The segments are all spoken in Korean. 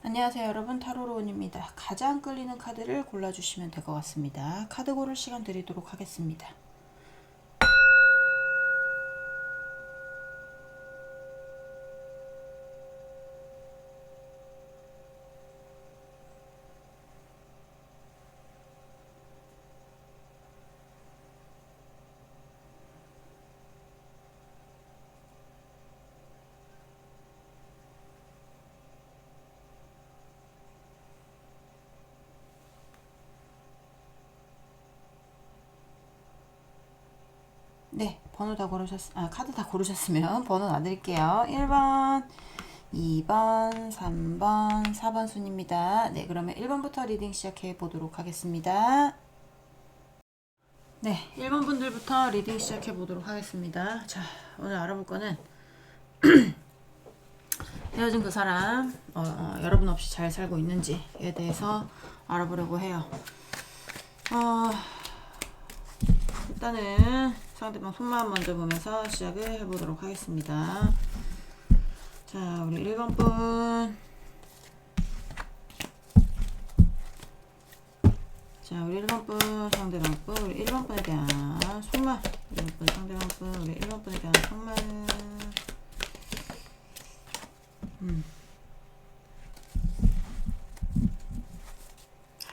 안녕하세요 여러분, 타로로운입니다. 가장 끌리는 카드를 골라주시면 될 것 같습니다. 카드 고를 시간 드리도록 하겠습니다. 네, 번호 다 카드 다 고르셨으면 번호 놔드릴게요. 1번, 2번, 3번, 4번 순입니다. 네, 그러면 1번부터 리딩 시작해 보도록 하겠습니다. 네, 1번 분들부터 리딩 시작해 보도록 하겠습니다. 자, 오늘 알아볼 거는 헤어진 그 사람 여러분 없이 잘 살고 있는지에 대해서 알아보려고 해요. 일단은 상대방 속마음 먼저 보면서 시작을 해보도록 하겠습니다. 자, 우리 1번 분. 자, 우리 1번 분, 상대방 분, 우리 1번 분에 대한 속마음. 1번 분, 상대방 분, 우리 1번 분에 대한 속마음.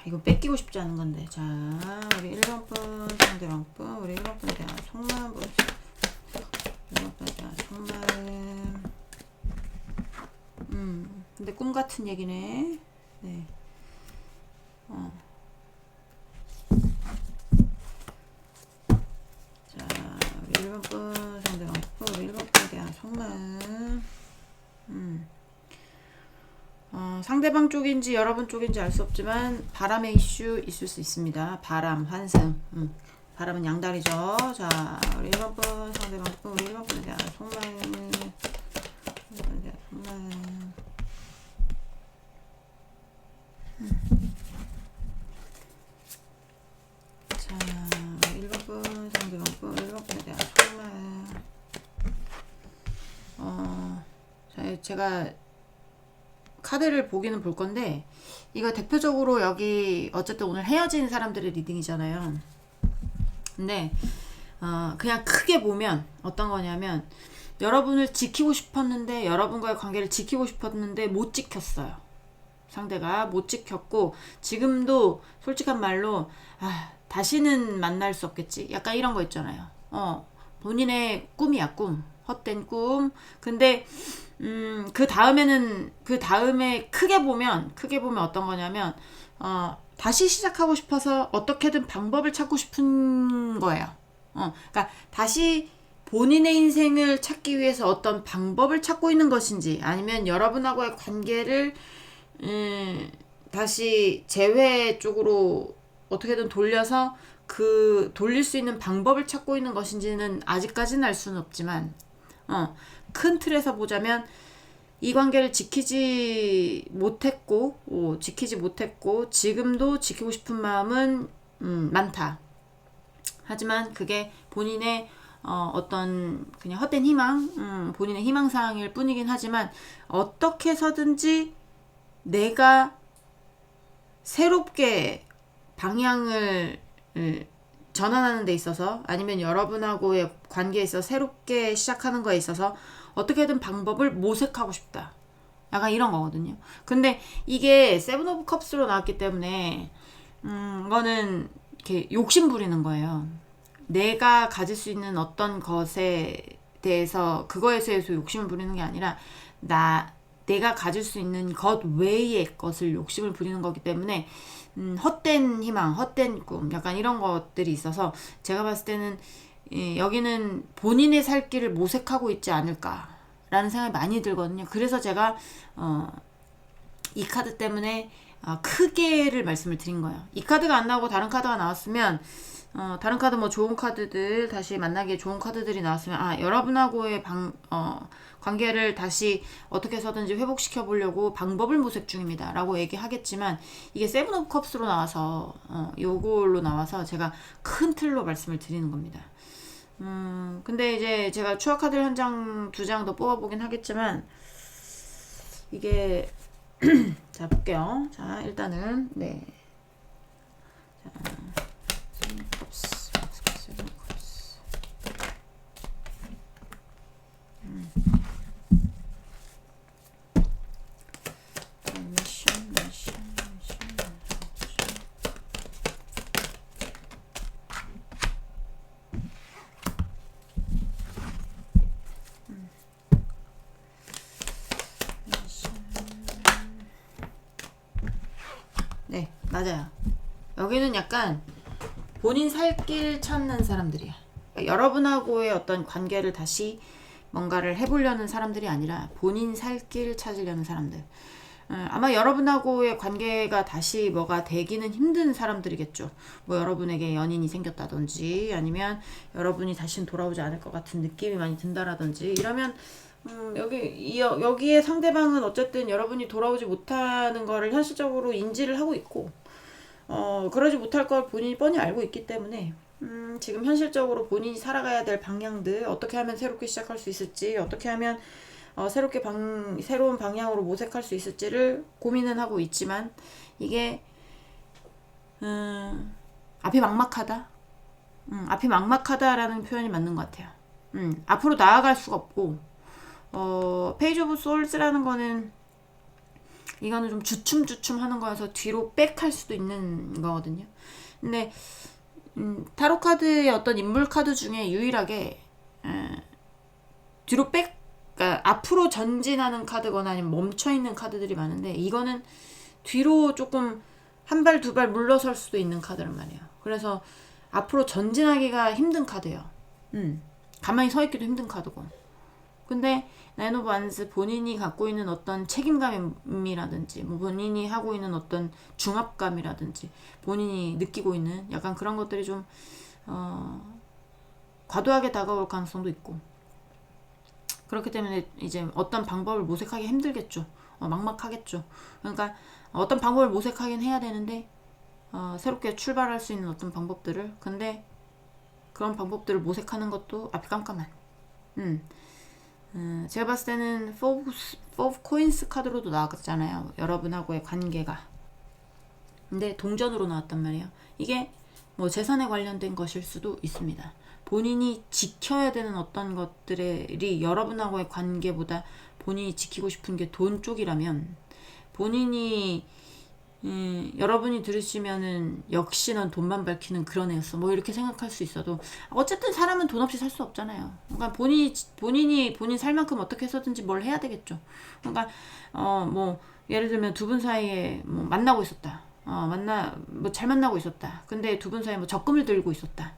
이거 뺏기고 싶지 않은 건데. 자, 우리 1번 분, 상대방 분, 우리 1번 분에 대한 속마음 보자. 1번 분에 대한 속마음. 근데 꿈 같은 얘기네. 네. 자, 우리 1번 분, 상대방 분, 우리 1번 분에 대한 속마음. 상대방 쪽인지 여러분 쪽인지 알 수 없지만 바람의 이슈 있을 수 있습니다. 바람, 환승. 바람은 양다리죠. 자, 우리 1번 분, 상대방 분, 우리 1번 분에 대한 속마음. 1번 분에 대한 속마음. 자, 우리 1번 분, 상대방 분, 우리 1번 분에 대한 속마음. 자, 제가 카드를 보기는 볼 건데, 이거 대표적으로 여기 어쨌든 오늘 헤어진 사람들의 리딩이잖아요. 근데 그냥 크게 보면 어떤 거냐면, 여러분을 지키고 싶었는데, 여러분과의 관계를 지키고 싶었는데 못 지켰어요. 상대가 못 지켰고, 지금도 솔직한 말로 다시는 만날 수 없겠지, 약간 이런 거 있잖아요. 본인의 꿈이야, 꿈. 헛된 꿈. 근데 그 다음에 크게 보면 어떤 거냐면, 다시 시작하고 싶어서 어떻게든 방법을 찾고 싶은 거예요. 그러니까 다시 본인의 인생을 찾기 위해서 어떤 방법을 찾고 있는 것인지, 아니면 여러분하고의 관계를 다시 재회 쪽으로 어떻게든 돌려서 돌릴 수 있는 방법을 찾고 있는 것인지는 아직까지는 알 수는 없지만, 큰 틀에서 보자면 이 관계를 지키지 못했고 지금도 지키고 싶은 마음은 많다. 하지만 그게 본인의 어떤 그냥 헛된 희망, 본인의 희망사항일 뿐이긴 하지만, 어떻게 해서든지 내가 새롭게 방향을 전환하는 데 있어서, 아니면 여러분하고의 관계에 있어서 새롭게 시작하는 거에 있어서 어떻게든 방법을 모색하고 싶다. 약간 이런 거거든요. 근데 이게 세븐 오브 컵스로 나왔기 때문에 이거는 이렇게 욕심 부리는 거예요. 내가 가질 수 있는 어떤 것에 대해서, 그거에 대해서 욕심을 부리는 게 아니라 내가 가질 수 있는 것 외의 것을 욕심을 부리는 거기 때문에 헛된 희망, 헛된 꿈, 약간 이런 것들이 있어서, 제가 봤을 때는 여기는 본인의 살 길을 모색하고 있지 않을까라는 생각이 많이 들거든요. 그래서 제가 이 카드 때문에 크게를 말씀을 드린 거예요. 이 카드가 안 나오고 다른 카드가 나왔으면, 다른 카드 뭐 좋은 카드들, 다시 만나기에 좋은 카드들이 나왔으면, 여러분하고의 관계를 다시 어떻게 해서든지 회복시켜 보려고 방법을 모색 중입니다 라고 얘기하겠지만, 이게 세븐 오브 컵스로 나와서 요걸로 나와서 제가 큰 틀로 말씀을 드리는 겁니다. 근데 이제 제가 추억 카드를 한 장, 두 장 더 뽑아보긴 하겠지만, 이게 자, 볼게요. 자, 일단은, 네. 자, 3컵스, 7컵스. 네, 맞아요. 여기는 약간 본인 살 길 찾는 사람들이야. 그러니까 여러분하고의 어떤 관계를 다시 뭔가를 해보려는 사람들이 아니라 본인 살 길 찾으려는 사람들. 아마 여러분하고의 관계가 다시 뭐가 되기는 힘든 사람들이겠죠. 뭐 여러분에게 연인이 생겼다든지 아니면 여러분이 다시는 돌아오지 않을 것 같은 느낌이 많이 든다라든지 이러면 여기에 상대방은 어쨌든 여러분이 돌아오지 못하는 거를 현실적으로 인지를 하고 있고, 그러지 못할 걸 본인이 뻔히 알고 있기 때문에, 지금 현실적으로 본인이 살아가야 될 방향들, 어떻게 하면 새롭게 시작할 수 있을지, 어떻게 하면, 새로운 방향으로 모색할 수 있을지를 고민은 하고 있지만, 이게, 앞이 막막하다? 앞이 막막하다라는 표현이 맞는 것 같아요. 앞으로 나아갈 수가 없고, 페이지 오브 솔즈라는 거는 이거는 좀 주춤주춤 하는 거여서 뒤로 빽할 수도 있는 거거든요. 근데 타로 카드의 어떤 인물 카드 중에 유일하게 뒤로 그러니까 앞으로 전진하는 카드거나 아니면 멈춰있는 카드들이 많은데 이거는 뒤로 조금 한 발 두 발 물러설 수도 있는 카드란 말이에요. 그래서 앞으로 전진하기가 힘든 카드예요. 가만히 서 있기도 힘든 카드고. 근데 나인 오브 완스 본인이 갖고 있는 어떤 책임감이라든지 뭐 본인이 하고 있는 어떤 중압감이라든지 본인이 느끼고 있는 약간 그런 것들이 좀 과도하게 다가올 가능성도 있고, 그렇기 때문에 이제 어떤 방법을 모색하기 힘들겠죠. 막막하겠죠. 그러니까 어떤 방법을 모색하긴 해야 되는데 새롭게 출발할 수 있는 어떤 방법들을, 근데 그런 방법들을 모색하는 것도 앞이 깜깜한. 제가 봤을 때는 4 of Coins 카드로도 나왔잖아요. 여러분하고의 관계가. 근데 동전으로 나왔단 말이에요. 이게 뭐 재산에 관련된 것일 수도 있습니다. 본인이 지켜야 되는 어떤 것들이 여러분하고의 관계보다 본인이 지키고 싶은 게 돈 쪽이라면, 본인이 여러분이 들으시면은 역시 넌 돈만 밝히는 그런 애였어 뭐 이렇게 생각할 수 있어도, 어쨌든 사람은 돈 없이 살 수 없잖아요. 그러니까 본인이 본인 살 만큼 어떻게 해서든지 뭘 해야 되겠죠. 그러니까 뭐 예를 들면 두 분 사이에 뭐 만나고 있었다. 뭐 잘 만나고 있었다. 근데 두 분 사이에 뭐 적금을 들고 있었다.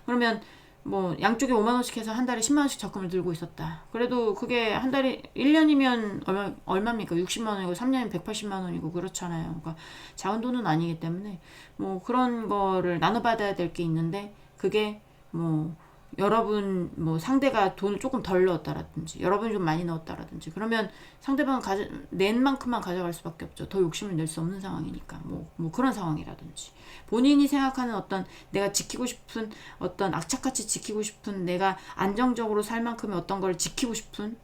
그러면 뭐 양쪽에 5만 원씩 해서 한 달에 10만 원씩 적금을 들고 있었다. 그래도 그게 한 달에 1년이면 얼마입니까? 60만 원이고 3년이면 180만 원이고 그렇잖아요. 그러니까 작은 돈은 아니기 때문에 뭐 그런 거를 나눠받아야 될 게 있는데, 그게 뭐 여러분 뭐 상대가 돈을 조금 덜 넣었다라든지 여러분이 좀 많이 넣었다라든지 그러면 상대방은 낸 만큼만 가져갈 수밖에 없죠. 더 욕심을 낼 수 없는 상황이니까 뭐 그런 상황이라든지, 본인이 생각하는 어떤 내가 지키고 싶은 어떤 악착같이 지키고 싶은 내가 안정적으로 살 만큼의 어떤 걸 지키고 싶은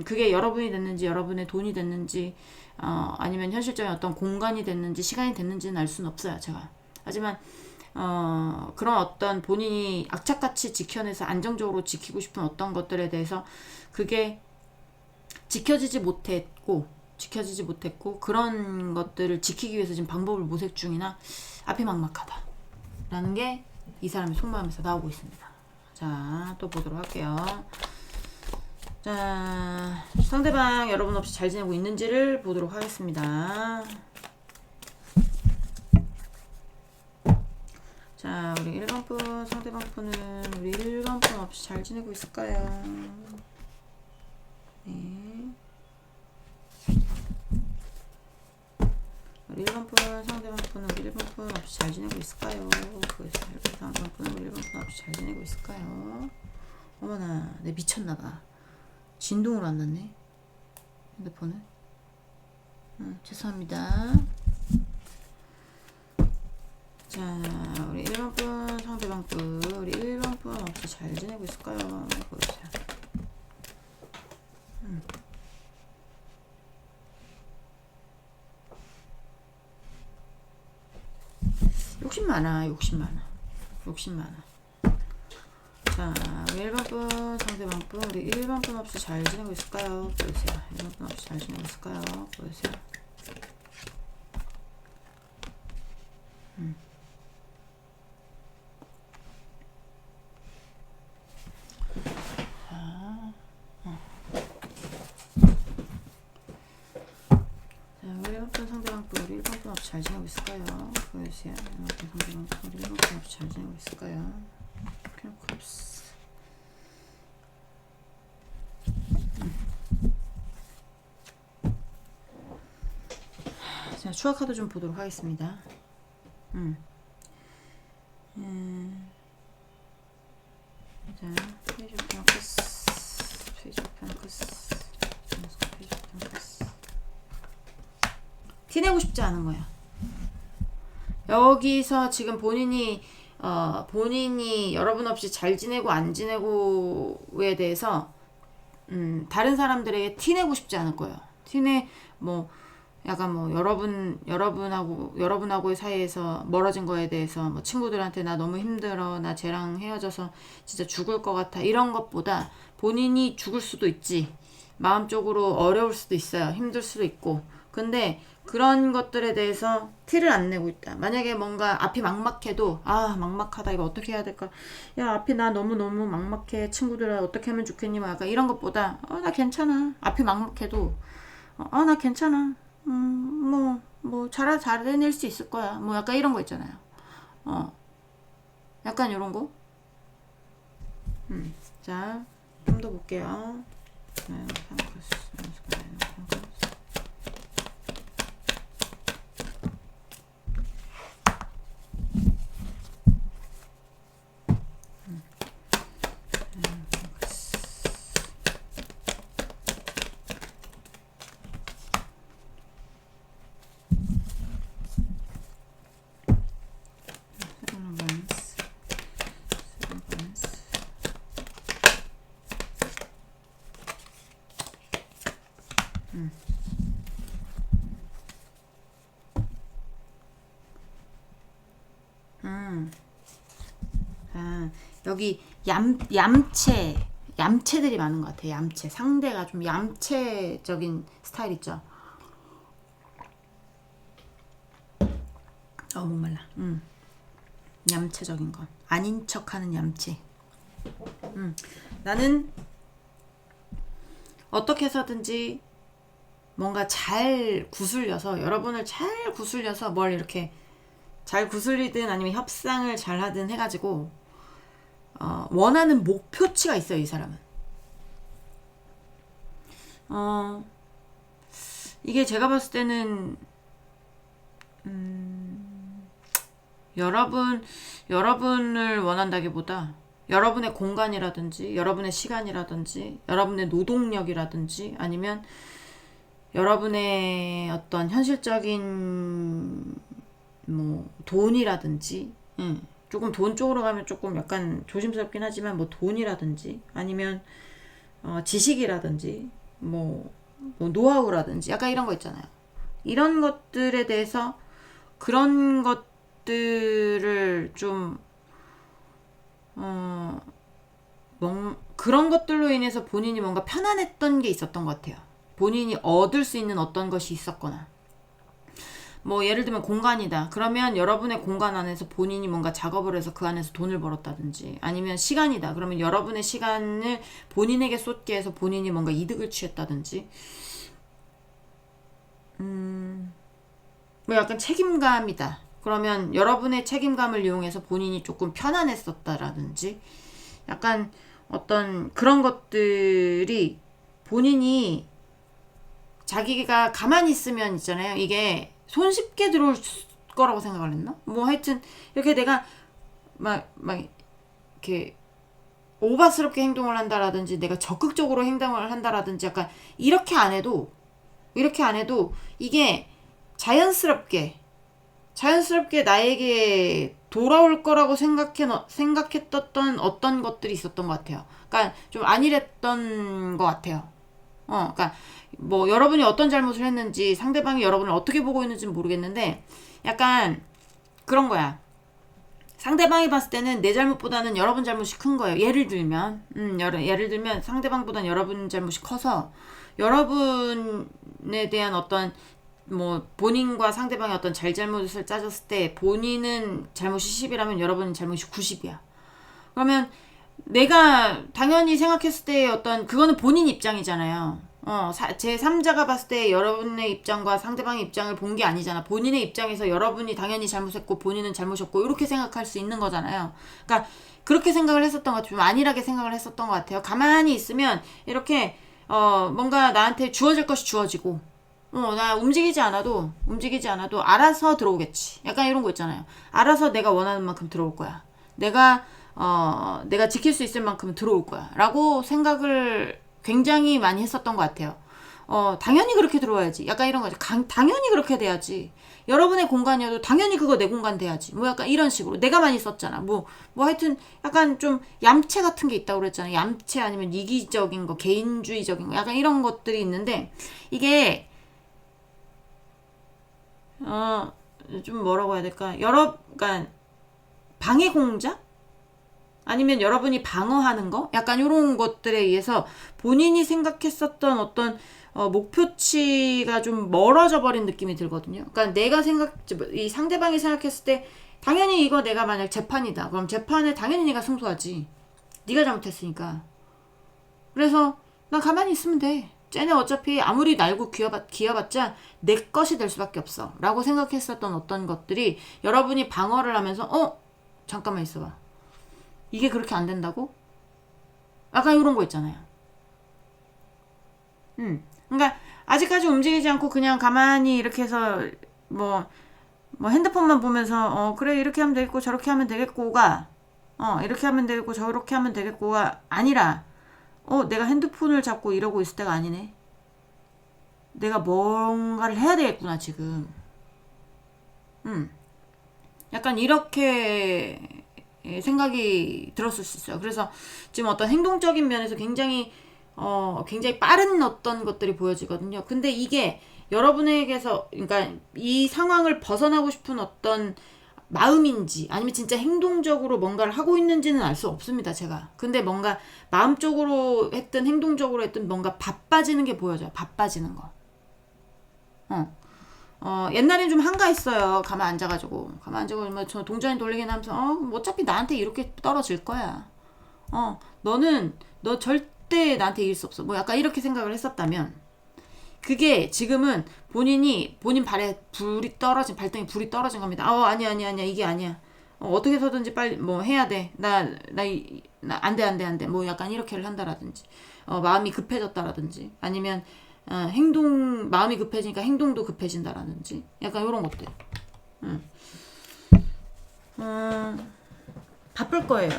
그게 여러분이 됐는지 여러분의 돈이 됐는지 아니면 현실적인 어떤 공간이 됐는지 시간이 됐는지는 알 수는 없어요, 제가. 하지만 그런 어떤 본인이 악착같이 지켜내서 안정적으로 지키고 싶은 어떤 것들에 대해서 그게 지켜지지 못했고 그런 것들을 지키기 위해서 지금 방법을 모색 중이나 앞이 막막하다 라는 게 이 사람의 속마음에서 나오고 있습니다. 자, 또 보도록 할게요. 자, 상대방 여러분 없이 잘 지내고 있는지를 보도록 하겠습니다. 자, 우리 1번 분, 상대방 분은 우리 1번 분 없이 잘 지내고 있을까요? 네. 우리 1번 분, 상대방 분은 우리 1번 분 없이 잘 지내고 있을까요? 상대방 분은 우리 1번 분 없이 잘 지내고 있을까요? 어머나, 내 미쳤나봐. 진동으로 안 났네, 핸드폰을. 죄송합니다. 자, 우리 1번 분, 상대방 분, 우리 1번 분 없이 잘 지내고 있을까요? 보여주세요. 욕심 많아. 자, 우리 1번 분, 상대방 분, 우리 1번 분 없이 잘 지내고 있을까요? 보여주세요. 1번 분 없이 잘 지내고 있을까요? 보여주세요. 자, 우리 1번 분, 상대방 분, 우리 1번 분 없이 잘 지내고 있을까요? 보여주세요. 1번 분, 상대방 분, 우리 1번 분 없이 잘 지내고 있을까요? 그냥 컵스. 자, 추가 카드 좀 보도록 하겠습니다. 자, 페이지 오브 펜터클스, 페이지 오브 펜터클스, 페이지 오브 펜터클스. 티내고 싶지 않은 거야. 여기서 지금 본인이 여러분 없이 잘 지내고 안 지내고에 대해서 다른 사람들에게 티내고 싶지 않을 거예요. 약간 여러분하고의 사이에서 멀어진 거에 대해서 친구들한테 나 너무 힘들어, 나 쟤랑 헤어져서 진짜 죽을 것 같아, 이런 것보다 본인이 죽을 수도 있지, 마음적으로 어려울 수도 있어요, 힘들 수도 있고, 근데 그런 것들에 대해서 티를 안 내고 있다. 만약에 뭔가 앞이 막막해도 막막하다, 이거 어떻게 해야 될까, 야 앞이 나 너무너무 막막해, 친구들아 어떻게 하면 좋겠니, 약간 이런 것보다 나 괜찮아, 앞이 막막해도 나 괜찮아, 잘 해낼 수 있을 거야, 약간 이런 거 있잖아요. 약간 이런 거. 자, 좀 더 볼게요. 여기 얌체들이 많은 것 같아요. 얌체. 상대가 좀 얌체적인 스타일 있죠. 목말라. 얌체적인 거. 아닌 척하는 얌체. 나는 어떻게 해서든지 뭔가 잘 구슬려서, 여러분을 잘 구슬려서 뭘 이렇게 잘 구슬리든 아니면 협상을 잘 하든 해가지고 원하는 목표치가 있어요, 이 사람은. 이게 제가 봤을 때는 여러분을 원한다기보다 여러분의 공간이라든지 여러분의 시간이라든지 여러분의 노동력이라든지 아니면 여러분의 어떤 현실적인 돈이라든지, 조금 돈 쪽으로 가면 조금 약간 조심스럽긴 하지만 돈이라든지 아니면 지식이라든지 노하우라든지 약간 이런 거 있잖아요. 이런 것들에 대해서 그런 것들을 좀 그런 것들로 인해서 본인이 뭔가 편안했던 게 있었던 것 같아요. 본인이 얻을 수 있는 어떤 것이 있었거나, 예를 들면 공간이다. 그러면 여러분의 공간 안에서 본인이 뭔가 작업을 해서 그 안에서 돈을 벌었다든지, 아니면 시간이다. 그러면 여러분의 시간을 본인에게 쏟게 해서 본인이 뭔가 이득을 취했다든지, 약간 책임감이다. 그러면 여러분의 책임감을 이용해서 본인이 조금 편안했었다라든지, 약간 어떤 그런 것들이 본인이 자기가 가만히 있으면 있잖아요. 이게 손쉽게 들어올 거라고 생각을 했나? 하여튼 이렇게 내가 막 이렇게 오바스럽게 행동을 한다라든지 내가 적극적으로 행동을 한다라든지 약간 이렇게 안 해도 이게 자연스럽게 나에게 돌아올 거라고 생각했던 어떤 것들이 있었던 것 같아요. 그러니까 좀 안일했던 것 같아요. 그러니까 여러분이 어떤 잘못을 했는지, 상대방이 여러분을 어떻게 보고 있는지는 모르겠는데 약간 그런 거야. 상대방이 봤을 때는 내 잘못보다는 여러분 잘못이 큰 거예요. 예를 들면 상대방보다는 여러분 잘못이 커서 여러분에 대한 어떤 뭐 본인과 상대방의 어떤 잘잘못을 따졌을 때 본인은 잘못이 10이라면 여러분은 잘못이 90이야. 그러면 내가 당연히 생각했을 때 어떤 그거는 본인 입장이잖아요. 제 3자가 봤을 때 여러분의 입장과 상대방의 입장을 본 게 아니잖아. 본인의 입장에서 여러분이 당연히 잘못했고 본인은 잘못했고 이렇게 생각할 수 있는 거잖아요. 그러니까 그렇게 생각을 했었던 것 같아요. 좀 안일하게 생각을 했었던 것 같아요. 가만히 있으면 이렇게 뭔가 나한테 주어질 것이 주어지고 나 움직이지 않아도 알아서 들어오겠지. 약간 이런 거 있잖아요. 알아서 내가 원하는 만큼 들어올 거야. 내가 지킬 수 있을 만큼 들어올 거야. 라고 생각을 굉장히 많이 했었던 것 같아요. 당연히 그렇게 들어와야지. 약간 이런 거죠. 당연히 그렇게 돼야지. 여러분의 공간이어도 당연히 그거 내 공간 돼야지. 뭐 약간 이런 식으로. 내가 많이 썼잖아. 뭐 하여튼 약간 좀 얌체 같은 게 있다고 그랬잖아. 얌체 아니면 이기적인 거, 개인주의적인 거. 약간 이런 것들이 있는데, 이게, 좀 뭐라고 해야 될까? 그러니까 방해 공작? 아니면 여러분이 방어하는 거? 약간 이런 것들에 의해서 본인이 생각했었던 어떤 목표치가 좀 멀어져 버린 느낌이 들거든요. 그러니까 이 상대방이 생각했을 때 당연히 이거 내가 만약 재판이다. 그럼 재판에 당연히 네가 승소하지. 네가 잘못했으니까. 그래서 난 가만히 있으면 돼. 쟤네 어차피 아무리 날고 기어봤자 내 것이 될 수밖에 없어. 라고 생각했었던 어떤 것들이 여러분이 방어를 하면서 잠깐만 있어봐. 이게 그렇게 안 된다고? 약간 이런 거 있잖아요. 그러니까 아직까지 움직이지 않고 그냥 가만히 이렇게 해서 뭐 핸드폰만 보면서 그래 이렇게 하면 되겠고 저렇게 하면 되겠고가 이렇게 하면 되겠고 저렇게 하면 되겠고가 아니라 내가 핸드폰을 잡고 이러고 있을 때가 아니네. 내가 뭔가를 해야 되겠구나 지금. 약간 이렇게 생각이 들었을 수 있어요. 그래서 지금 어떤 행동적인 면에서 굉장히 빠른 어떤 것들이 보여지거든요. 근데 이게 여러분에게서 그러니까 이 상황을 벗어나고 싶은 어떤 마음인지 아니면 진짜 행동적으로 뭔가를 하고 있는지는 알 수 없습니다. 제가. 근데 뭔가 마음적으로 했든 행동적으로 했든 뭔가 바빠지는 게 보여져요. 바빠지는 거. 옛날엔 좀 한가했어요. 가만 앉아가지고 저 동전이 돌리긴 하면서 어차피 나한테 이렇게 떨어질 거야. 너 절대 나한테 이길 수 없어. 뭐 약간 이렇게 생각을 했었다면 그게 지금은 본인 발에 발등에 불이 떨어진 겁니다. 아니야 이게 아니야. 어떻게 해서든지 빨리 뭐 해야 돼. 나 안 돼. 뭐 약간 이렇게를 한다라든지 마음이 급해졌다라든지 아니면 마음이 급해지니까 행동도 급해진다라든지 약간 이런 것들. 바쁠 거예요.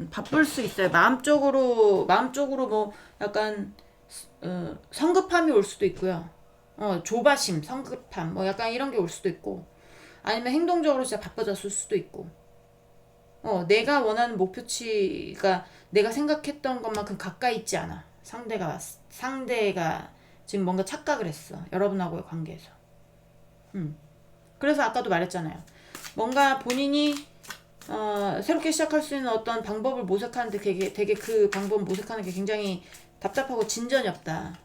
바쁠 수 있어요. 마음적으로 뭐 약간 성급함이 올 수도 있고요. 조바심, 성급함 뭐 약간 이런 게 올 수도 있고 아니면 행동적으로 진짜 바빠졌을 수도 있고 내가 원하는 목표치가 내가 생각했던 것만큼 가까이 있지 않아. 상대가 지금 뭔가 착각을 했어. 여러분하고의 관계에서. 그래서 아까도 말했잖아요. 뭔가 본인이 새롭게 시작할 수 있는 어떤 방법을 모색하는데 되게 그 방법 모색하는 게 굉장히 답답하고 진전이 없다.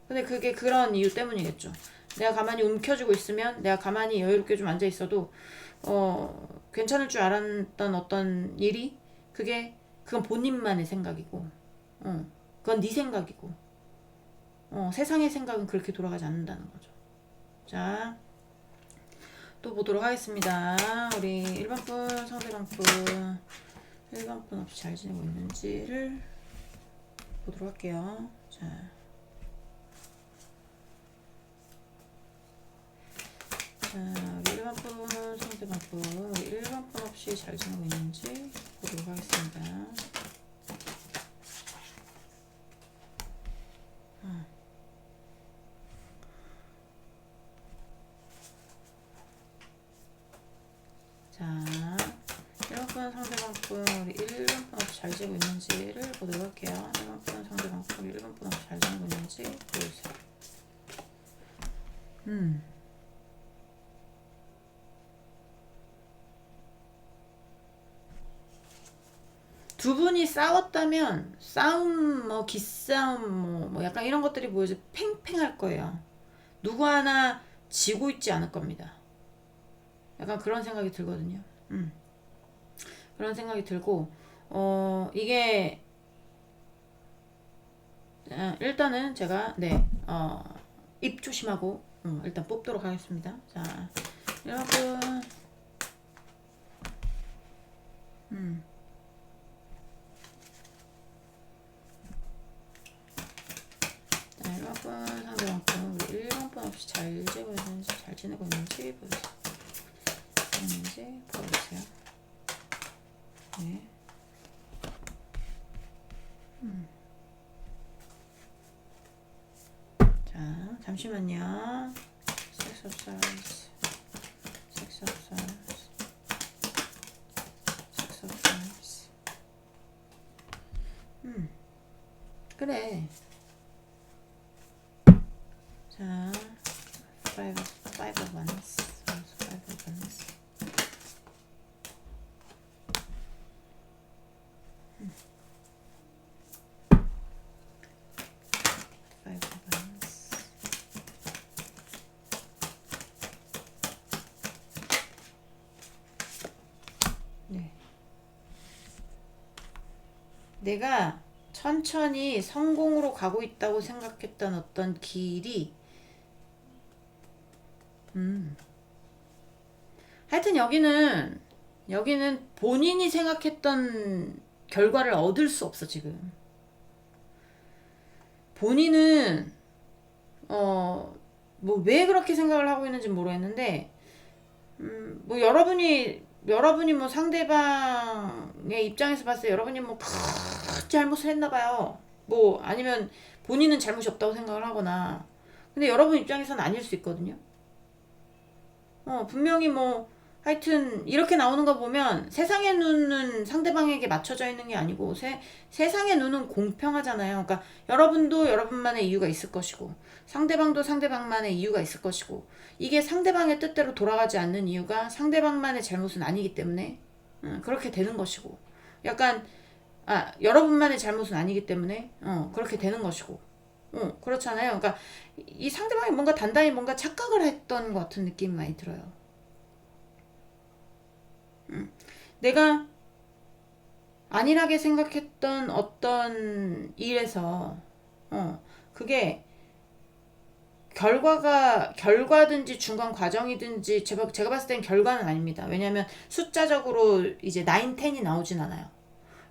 근데 그게 그런 이유 때문이겠죠. 내가 가만히 움켜쥐고 있으면 내가 가만히 여유롭게 좀 앉아 있어도 괜찮을 줄 알았던 어떤 일이 그건 본인만의 생각이고 그건 네 생각이고 세상의 생각은 그렇게 돌아가지 않는다는 거죠. 자, 또 보도록 하겠습니다. 우리 1번 분, 상대방 분 1번 분 없이 잘 지내고 있는지를 보도록 할게요. 자, 우리 1번 분, 상대방 분 우리 1번 분 없이 잘 지내고 있는지 보도록 하겠습니다. 자, 1번 분 상대방 분 우리 1번 분 없이 잘 지내고 있는지를 보도록 할게요. 1번 분 상대방 분 우리 1번 분 없이 잘 지내고 있는지 보여주세요. 두 분이 싸웠다면 싸움 뭐 기싸움 뭐 약간 이런 것들이 보여서 팽팽할 거예요. 누구 하나 지고 있지 않을 겁니다. 약간 그런 생각이 들거든요. 그런 생각이 들고 이게 일단은 제가 입 조심하고 일단 뽑도록 하겠습니다. 자, 여러분 자, 1번번 상대방분 우리 1번번 없이 잘 지내고 있는지 잘 지내고 있는지 보여주세요. 네. 자, 잠시만요. 섹스 업사이즈 그래. 자, 5 of Wands. 네. 내가 천천히 성공으로 가고 있다고 생각했던 어떤 길이 하여튼 여기는 본인이 생각했던 결과를 얻을 수 없어. 지금 본인은 뭐 왜 그렇게 생각을 하고 있는지 모르겠는데 뭐 여러분이 뭐 상대방의 입장에서 봤을 때 여러분이 뭐 큰 잘못을 했나 봐요. 뭐 아니면 본인은 잘못이 없다고 생각을 하거나. 근데 여러분 입장에서는 아닐 수 있거든요. 분명히 뭐 하여튼 이렇게 나오는 거 보면 세상의 눈은 상대방에게 맞춰져 있는 게 아니고 세상의 눈은 공평하잖아요. 그러니까 여러분도 여러분만의 이유가 있을 것이고 상대방도 상대방만의 이유가 있을 것이고 이게 상대방의 뜻대로 돌아가지 않는 이유가 상대방만의 잘못은 아니기 때문에 그렇게 되는 것이고 약간 여러분만의 잘못은 아니기 때문에 그렇게 되는 것이고 그렇잖아요. 그러니까 이 상대방이 뭔가 단단히 뭔가 착각을 했던 것 같은 느낌이 많이 들어요. 내가 안일하게 생각했던 어떤 일에서 그게 결과든지 중간 과정이든지 제가 봤을 땐 결과는 아닙니다. 왜냐하면 숫자적으로 이제 9, 10이 나오진 않아요.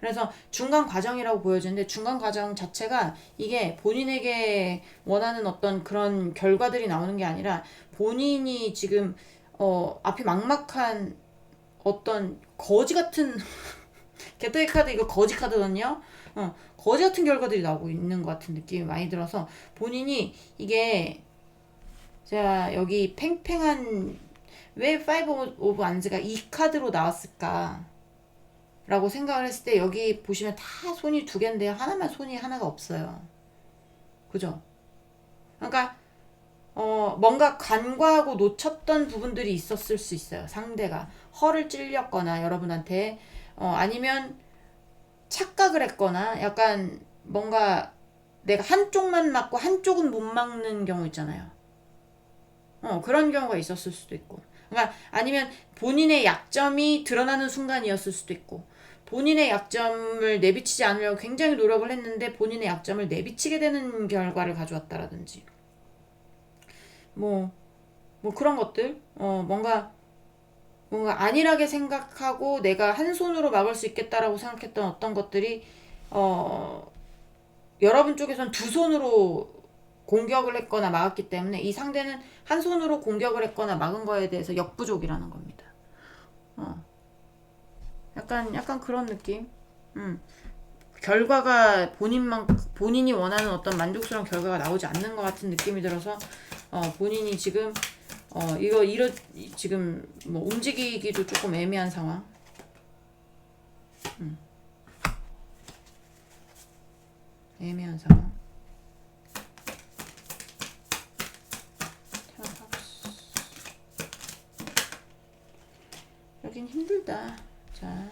그래서 중간 과정이라고 보여지는데 중간 과정 자체가 이게 본인에게 원하는 어떤 그런 결과들이 나오는 게 아니라 본인이 지금 앞이 막막한 어떤 거지 같은 개토의 카드 이거 거지 카드거든요. 거지 같은 결과들이 나오고 있는 것 같은 느낌이 많이 들어서 본인이 이게 제가 여기 팽팽한 왜 5 오브 안즈가 이 카드로 나왔을까 라고 생각을 했을 때 여기 보시면 다 손이 두 개인데요. 손이 하나가 없어요. 그죠? 그러니까 뭔가 간과하고 놓쳤던 부분들이 있었을 수 있어요. 상대가 허를 찔렸거나 여러분한테 아니면 착각을 했거나 약간 뭔가 내가 한쪽만 맞고 한쪽은 못 막는 경우 있잖아요. 그런 경우가 있었을 수도 있고 그러니까 아니면 본인의 약점이 드러나는 순간이었을 수도 있고 본인의 약점을 내비치지 않으려고 굉장히 노력을 했는데 본인의 약점을 내비치게 되는 결과를 가져왔다라든지 뭐 그런 것들 뭔가 안일하게 생각하고 내가 한 손으로 막을 수 있겠다라고 생각했던 어떤 것들이 여러분 쪽에선 두 손으로 공격을 했거나 막았기 때문에 이 상대는 한 손으로 공격을 했거나 막은 거에 대해서 역부족이라는 겁니다. 약간 그런 느낌. 결과가 본인이 원하는 어떤 만족스러운 결과가 나오지 않는 것 같은 느낌이 들어서 본인이 지금 지금 뭐 움직이기도 조금 애매한 상황. 애매한 상황. 여긴 힘들다. 자,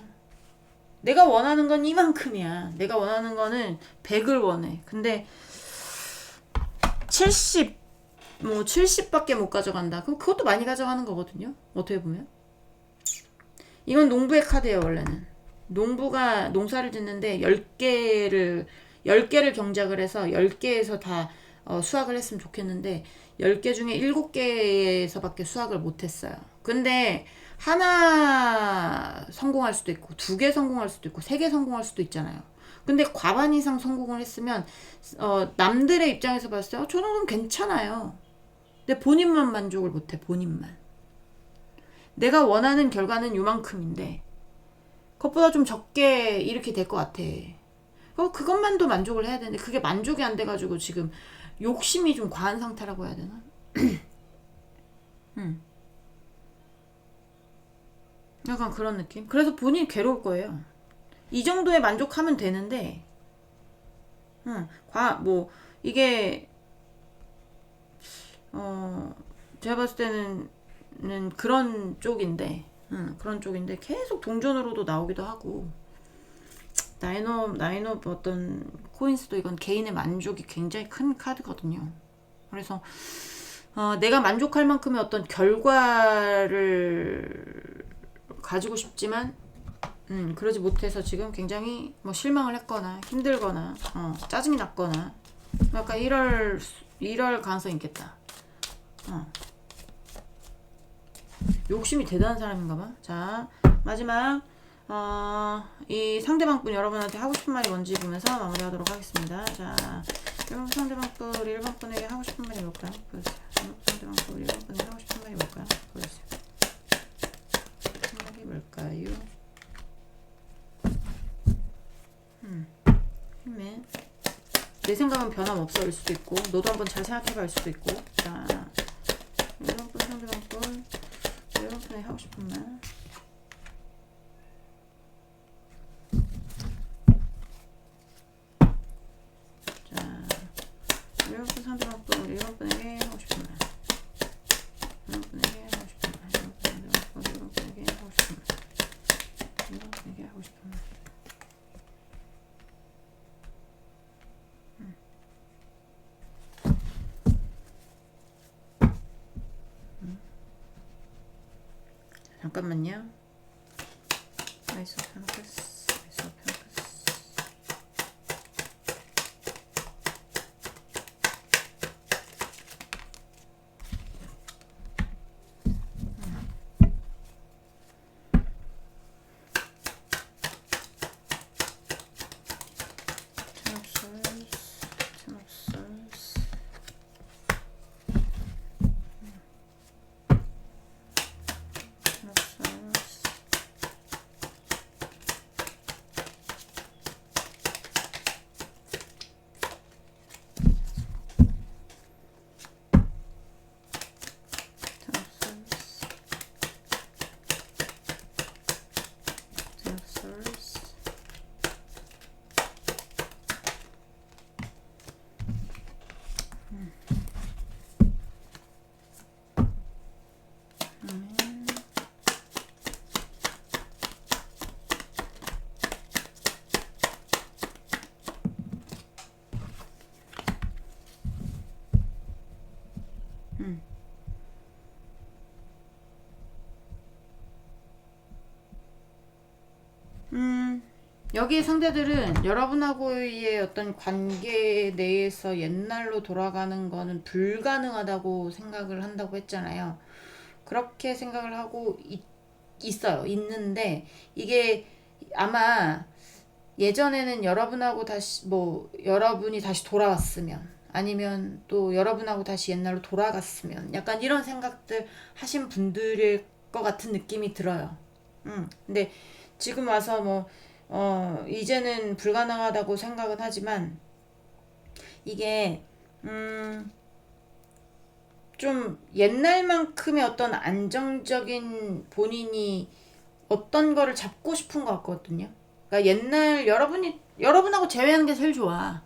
내가 원하는 건 이만큼이야. 내가 원하는 거는 100을 원해. 근데 70, 뭐 70밖에 못 가져간다. 그럼 그것도 많이 가져가는 거거든요. 어떻게 보면. 이건 농부의 카드예요, 원래는. 농부가 농사를 짓는데 10개를 경작을 해서 10개에서 다 수확을 했으면 좋겠는데 10개 중에 7개에서밖에 수확을 못 했어요. 근데 하나 성공할 수도 있고 2개 성공할 수도 있고 3개 성공할 수도 있잖아요. 근데 과반 이상 성공을 했으면 남들의 입장에서 봤을 때 저 정도는 괜찮아요. 근데 본인만 만족을 못해. 본인만. 내가 원하는 결과는 요만큼인데 그것보다 좀 적게 이렇게 될 것 같아. 그것만도 만족을 해야 되는데 그게 만족이 안 돼가지고 지금 욕심이 좀 과한 상태라고 해야 되나? 약간 그런 느낌? 그래서 본인이 괴로울 거예요. 이 정도에 만족하면 되는데 이게 제가 봤을 때는 그런 쪽인데 계속 동전으로도 나오기도 하고 나인업 어떤 코인스도 이건 개인의 만족이 굉장히 큰 카드거든요. 그래서 내가 만족할 만큼의 어떤 결과를 가지고 싶지만 그러지 못해서 지금 굉장히 뭐 실망을 했거나 힘들거나 짜증이 났거나 약간 이럴 가능성이 있겠다. 욕심이 대단한 사람인가 봐. 자, 마지막 이 상대방 분 여러분한테 하고 싶은 말이 뭔지 보면서 마무리하도록 하겠습니다. 자, 여러분 상대방 분 1번 분에게 하고 싶은 말이 뭘까요? 보여주세요. 상대방 분 1번 분에게 하고 싶은 말이 뭘까요? 보여주세요. 말이 뭘까요? 힘내. 내 생각은 변함없어일 수도 있고 너도 한번 잘 생각해봐 할 수도 있고. 자, 1번 분 상대방 분 1번 분에게 하고 싶은 말. 상대방 분 1번 분에게 하고 싶은 말. 1번 분에게 하고 싶은 말. 1번 분에게 하고 싶은 말. 1번 분에게 하고 싶은 말. 잠깐만요. 아이스 오펜 여기 상대들은 여러분하고의 어떤 관계 내에서 옛날로 돌아가는 거는 불가능하다고 생각을 한다고 했잖아요. 그렇게 생각을 하고 있어요. 있는데 이게 아마 예전에는 여러분하고 다시 여러분이 다시 돌아왔으면 아니면 또 여러분하고 다시 옛날로 돌아갔으면 약간 이런 생각들 하신 분들일 것 같은 느낌이 들어요. 근데 지금 와서 이제는 불가능하다고 생각은 하지만 이게 좀 옛날만큼의 어떤 안정적인 본인이 어떤 거를 잡고 싶은 것 같거든요. 그러니까 옛날 여러분하고 제외하는 게 제일 좋아.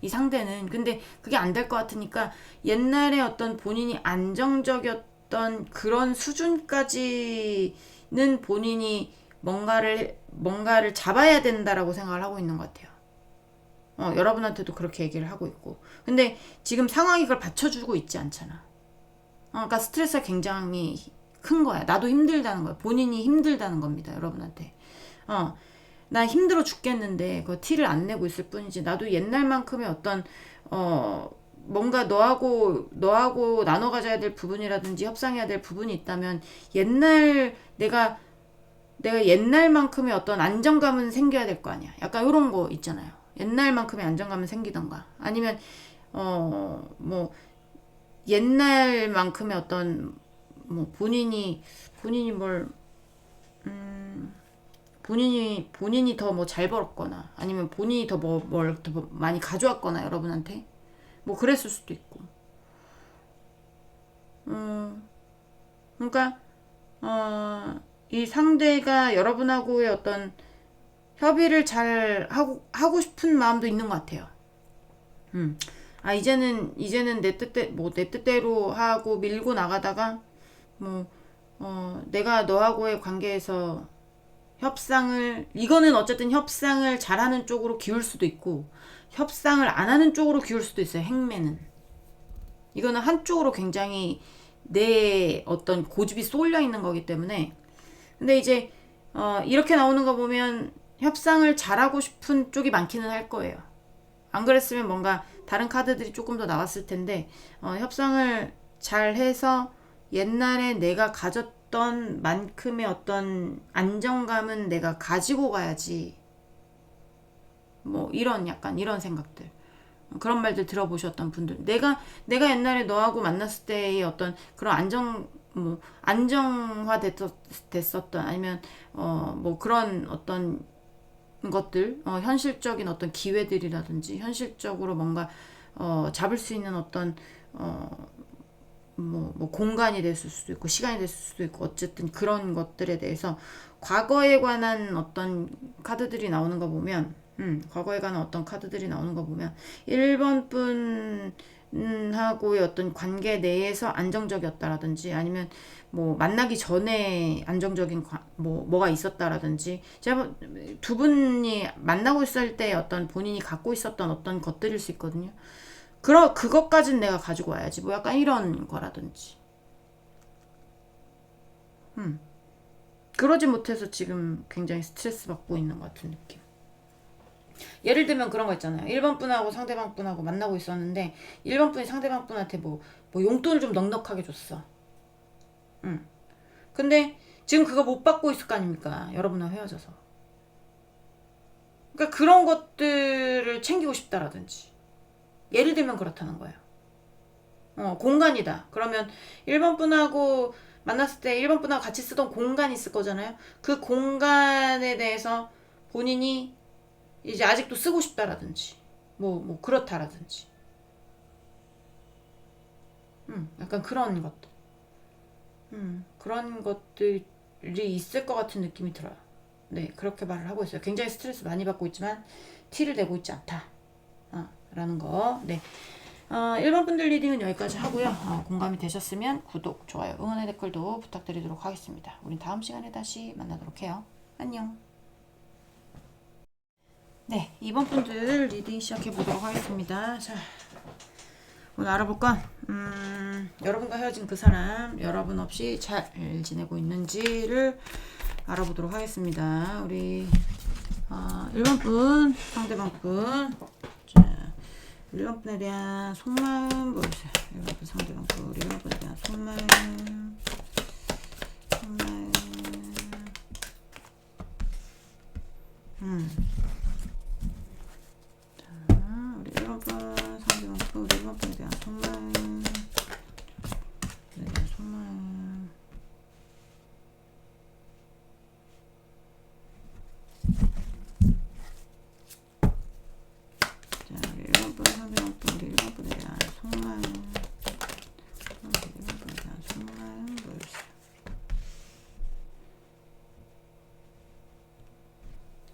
이 상대는. 근데 그게 안 될 것 같으니까 옛날에 어떤 본인이 안정적이었던 그런 수준까지는 본인이 뭔가를 잡아야 된다라고 생각을 하고 있는 것 같아요. 여러분한테도 그렇게 얘기를 하고 있고. 근데 지금 상황이 그걸 받쳐주고 있지 않잖아. 그러니까 스트레스가 굉장히 큰 거야. 나도 힘들다는 거야. 본인이 힘들다는 겁니다. 여러분한테. 나 힘들어 죽겠는데 그 티를 안 내고 있을 뿐이지. 나도 옛날만큼의 어떤 뭔가 너하고 나눠 가져야 될 부분이라든지 협상해야 될 부분이 있다면 내가 옛날만큼의 어떤 안정감은 생겨야 될 거 아니야. 약간 이런 거 있잖아요. 옛날만큼의 안정감은 생기던가 아니면 뭐 옛날만큼의 어떤 뭐 본인이 더 뭐 잘 벌었거나 아니면 본인이 더 뭘 더 많이 가져왔거나 여러분한테 뭐 그랬을 수도 있고. 그러니까 이 상대가 여러분하고의 어떤 협의를 잘 하고 싶은 마음도 있는 것 같아요. 이제는 내 뜻대로 하고 밀고 나가다가 내가 너하고의 관계에서 이거는 어쨌든 협상을 잘하는 쪽으로 기울 수도 있고 협상을 안 하는 쪽으로 기울 수도 있어요. 행매는 이거는 한쪽으로 굉장히 내 어떤 고집이 쏠려 있는 거기 때문에. 근데 이제 이렇게 나오는 거 보면 협상을 잘하고 싶은 쪽이 많기는 할 거예요. 안 그랬으면 뭔가 다른 카드들이 조금 더 나왔을 텐데 협상을 잘해서 옛날에 내가 가졌던 만큼의 어떤 안정감은 내가 가지고 가야지. 뭐 약간 이런 생각들. 그런 말들 들어보셨던 분들. 내가 옛날에 너하고 만났을 때의 어떤 그런 안정화됐었던 아니면 뭐 그런 어떤 것들, 현실적인 어떤 기회들이라든지 현실적으로 뭔가 잡을 수 있는 어떤 뭐 공간이 됐을 수도 있고 시간이 됐을 수도 있고 어쨌든 그런 것들에 대해서 과거에 관한 어떤 카드들이 나오는 거 보면 과거에 관한 어떤 카드들이 나오는 거 보면 1번 분하고의 어떤 관계 내에서 안정적이었다라든지 아니면 뭐 만나기 전에 안정적인 뭐가 있었다라든지 제가 두 분이 만나고 있을 때 어떤 본인이 갖고 있었던 어떤 것들일 수 있거든요. 그것까진 내가 가지고 와야지. 뭐 약간 이런 거라든지. 그러지 못해서 지금 굉장히 스트레스 받고 있는 것 같은 느낌. 예를 들면 그런 거 있잖아요. 1번 분하고 상대방 분하고 만나고 있었는데 1번 분이 상대방 분한테 뭐 용돈을 좀 넉넉하게 줬어. 근데 지금 그거 못 받고 있을 거 아닙니까? 여러분하고 헤어져서. 그러니까 그런 것들을 챙기고 싶다라든지. 예를 들면 그렇다는 거예요. 공간이다. 그러면 1번 분하고 만났을 때 1번 분하고 같이 쓰던 공간이 있을 거잖아요. 그 공간에 대해서 본인이 이제 아직도 쓰고 싶다라든지 뭐 그렇다라든지 약간 그런 것들 그런 것들이 있을 것 같은 느낌이 들어요. 네, 그렇게 말을 하고 있어요. 굉장히 스트레스 많이 받고 있지만 티를 내고 있지 않다 라는 거. 네. 1번 분들 리딩은 여기까지 하고요. 공감이 되셨으면 구독, 좋아요, 응원의 댓글도 부탁드리도록 하겠습니다. 우린 다음 시간에 다시 만나도록 해요. 안녕. 네, 2번 분들 리딩 시작해 보도록 하겠습니다. 자, 오늘 알아볼 건 여러분과 헤어진 그 사람 여러분 없이 잘 지내고 있는지를 알아보도록 하겠습니다. 우리 1번 분, 상대방 분. 자, 1번 분에 대한 속마음 보여주세요. 1번 분 상대방 분, 우리 1번 분에 대한 속마음. 우리 1번 분 상대방 분, 우리 1번 분에 대한 속마음.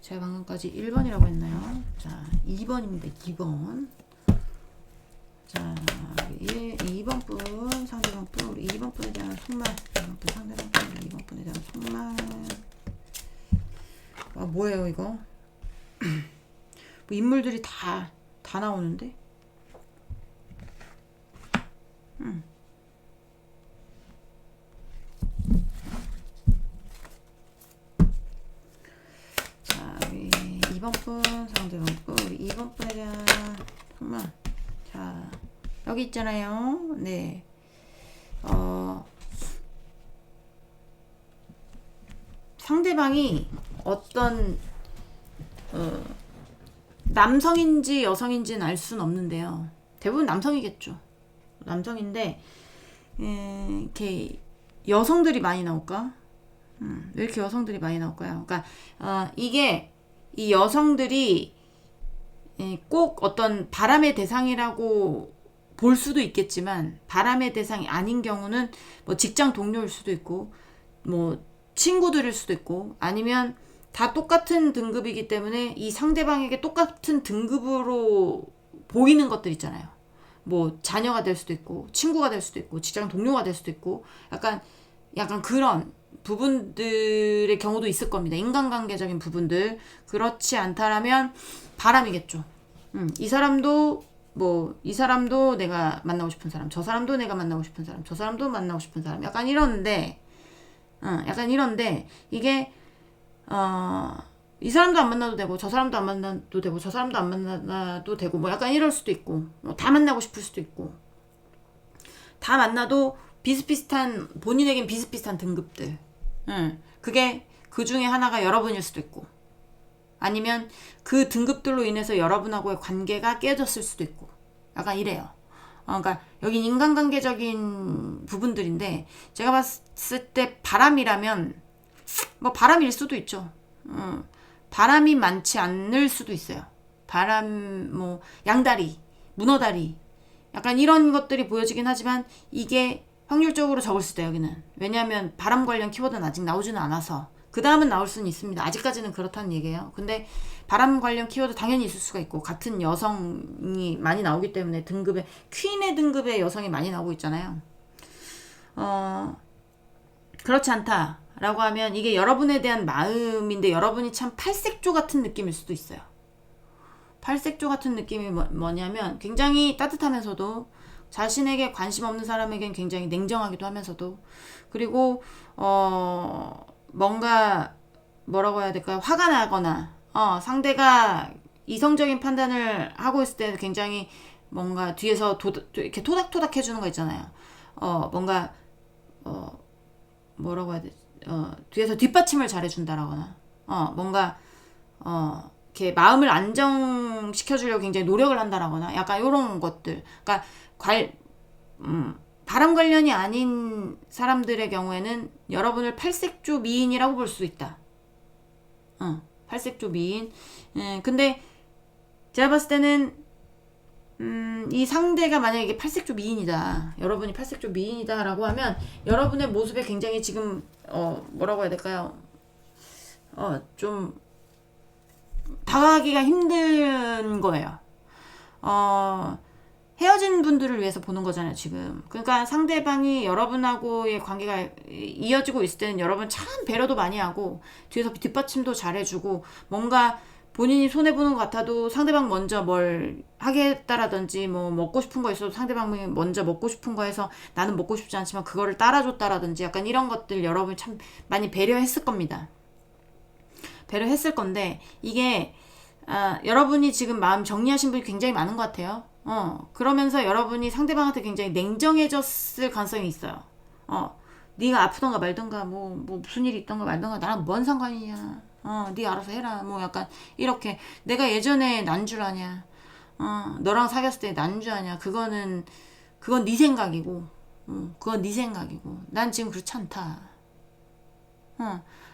제가 방금까지 1번이라고 했나요? 자, 2번입니다. 2번. 자, 2번 분, 상대방 분, 우리 2번 분에 대한 속말. 2번 분, 상대방 분, 우리 2번 분에 대한 속말. 뭐예요 이거? 뭐 인물들이 다 나오는데? 자, 우리 2번 분, 상대방 분, 우리 2번 분에 대한 정말 자 여기 있잖아요. 네, 상대방이 어떤 남성인지 여성인지는 알 수는 없는데요. 대부분 남성이겠죠. 남성인데 이렇게 여성들이 많이 나올까? 왜 이렇게 여성들이 많이 나올까요? 그러니까 이게 이 여성들이 꼭 어떤 바람의 대상이라고 볼 수도 있겠지만 바람의 대상이 아닌 경우는 뭐 직장 동료일 수도 있고 뭐 친구들일 수도 있고 아니면 다 똑같은 등급이기 때문에 이 상대방에게 똑같은 등급으로 보이는 것들 있잖아요. 뭐 자녀가 될 수도 있고 친구가 될 수도 있고 직장 동료가 될 수도 있고 약간 그런 부분들의 경우도 있을 겁니다. 인간관계적인 부분들. 그렇지 않다라면 바람이겠죠. 이 사람도 내가 만나고 싶은 사람, 저 사람도 내가 만나고 싶은 사람, 저 사람도 만나고 싶은 사람. 약간 이런데 이게 이 사람도 안 만나도 되고 저 사람도 안 만나도 되고 저 사람도 안 만나도 되고 뭐 약간 이럴 수도 있고 다 만나고 싶을 수도 있고 다 만나도 비슷비슷한 본인에겐 비슷비슷한 등급들. 그게 그 중에 하나가 여러분일 수도 있고 아니면 그 등급들로 인해서 여러분하고의 관계가 깨졌을 수도 있고 약간 이래요. 그러니까 여긴 인간관계적인 부분들인데 제가 봤을 때 바람이라면 뭐 바람일 수도 있죠. 바람이 많지 않을 수도 있어요. 바람 뭐 양다리, 문어다리 약간 이런 것들이 보여지긴 하지만 이게 확률적으로 적을 수도 있어요. 여기는. 왜냐하면 바람 관련 키워드는 아직 나오지는 않아서 그 다음은 나올 수는 있습니다. 아직까지는 그렇다는 얘기예요. 근데 바람 관련 키워드 당연히 있을 수가 있고 같은 여성이 많이 나오기 때문에 등급에 퀸의 등급의 여성이 많이 나오고 있잖아요. 그렇지 않다라고 하면 이게 여러분에 대한 마음인데 여러분이 참 팔색조 같은 느낌일 수도 있어요. 팔색조 같은 느낌이 뭐냐면 굉장히 따뜻하면서도 자신에게 관심 없는 사람에겐 굉장히 냉정하기도 하면서도 그리고 뭔가 뭐라고 해야 될까요? 화가 나거나 상대가 이성적인 판단을 하고 있을 때 굉장히 뭔가 뒤에서 이렇게 토닥토닥 해주는 거 있잖아요. 뭔가 뭐라고 해야 되지? 뒤에서 뒷받침을 잘해준다라거나 뭔가 이렇게 마음을 안정시켜주려고 굉장히 노력을 한다라거나 약간 이런 것들. 그러니까 바람 관련이 아닌 사람들의 경우에는 여러분을 팔색조 미인이라고 볼 수 있다. 팔색조 미인. 근데 제가 봤을 때는 이 상대가 만약에 이게 팔색조 미인이다. 여러분이 팔색조 미인이다라고 하면 여러분의 모습에 굉장히 지금 뭐라고 해야 될까요? 좀 다가가기가 힘든 거예요. 헤어진 분들을 위해서 보는 거잖아요, 지금. 그러니까 상대방이 여러분하고의 관계가 이어지고 있을 때는 여러분 참 배려도 많이 하고 뒤에서 뒷받침도 잘해주고 뭔가 본인이 손해보는 것 같아도 상대방 먼저 뭘 하겠다라든지 뭐 먹고 싶은 거 있어도 상대방이 먼저 먹고 싶은 거 해서 나는 먹고 싶지 않지만 그거를 따라줬다라든지 약간 이런 것들 여러분이 참 많이 배려했을 겁니다. 배려했을 건데 이게 여러분이 지금 마음 정리하신 분이 굉장히 많은 것 같아요. 그러면서 여러분이 상대방한테 굉장히 냉정해졌을 가능성이 있어요. 네가 아프던가 말던가 뭐 무슨 일이 있던가 말던가 나랑 뭔 상관이냐. 네 알아서 해라. 뭐 약간 이렇게 내가 예전에 난 줄 아냐. 너랑 사귀었을 때 난 줄 아냐. 그건 네 생각이고. 그건 네 생각이고. 난 지금 그렇지 않다.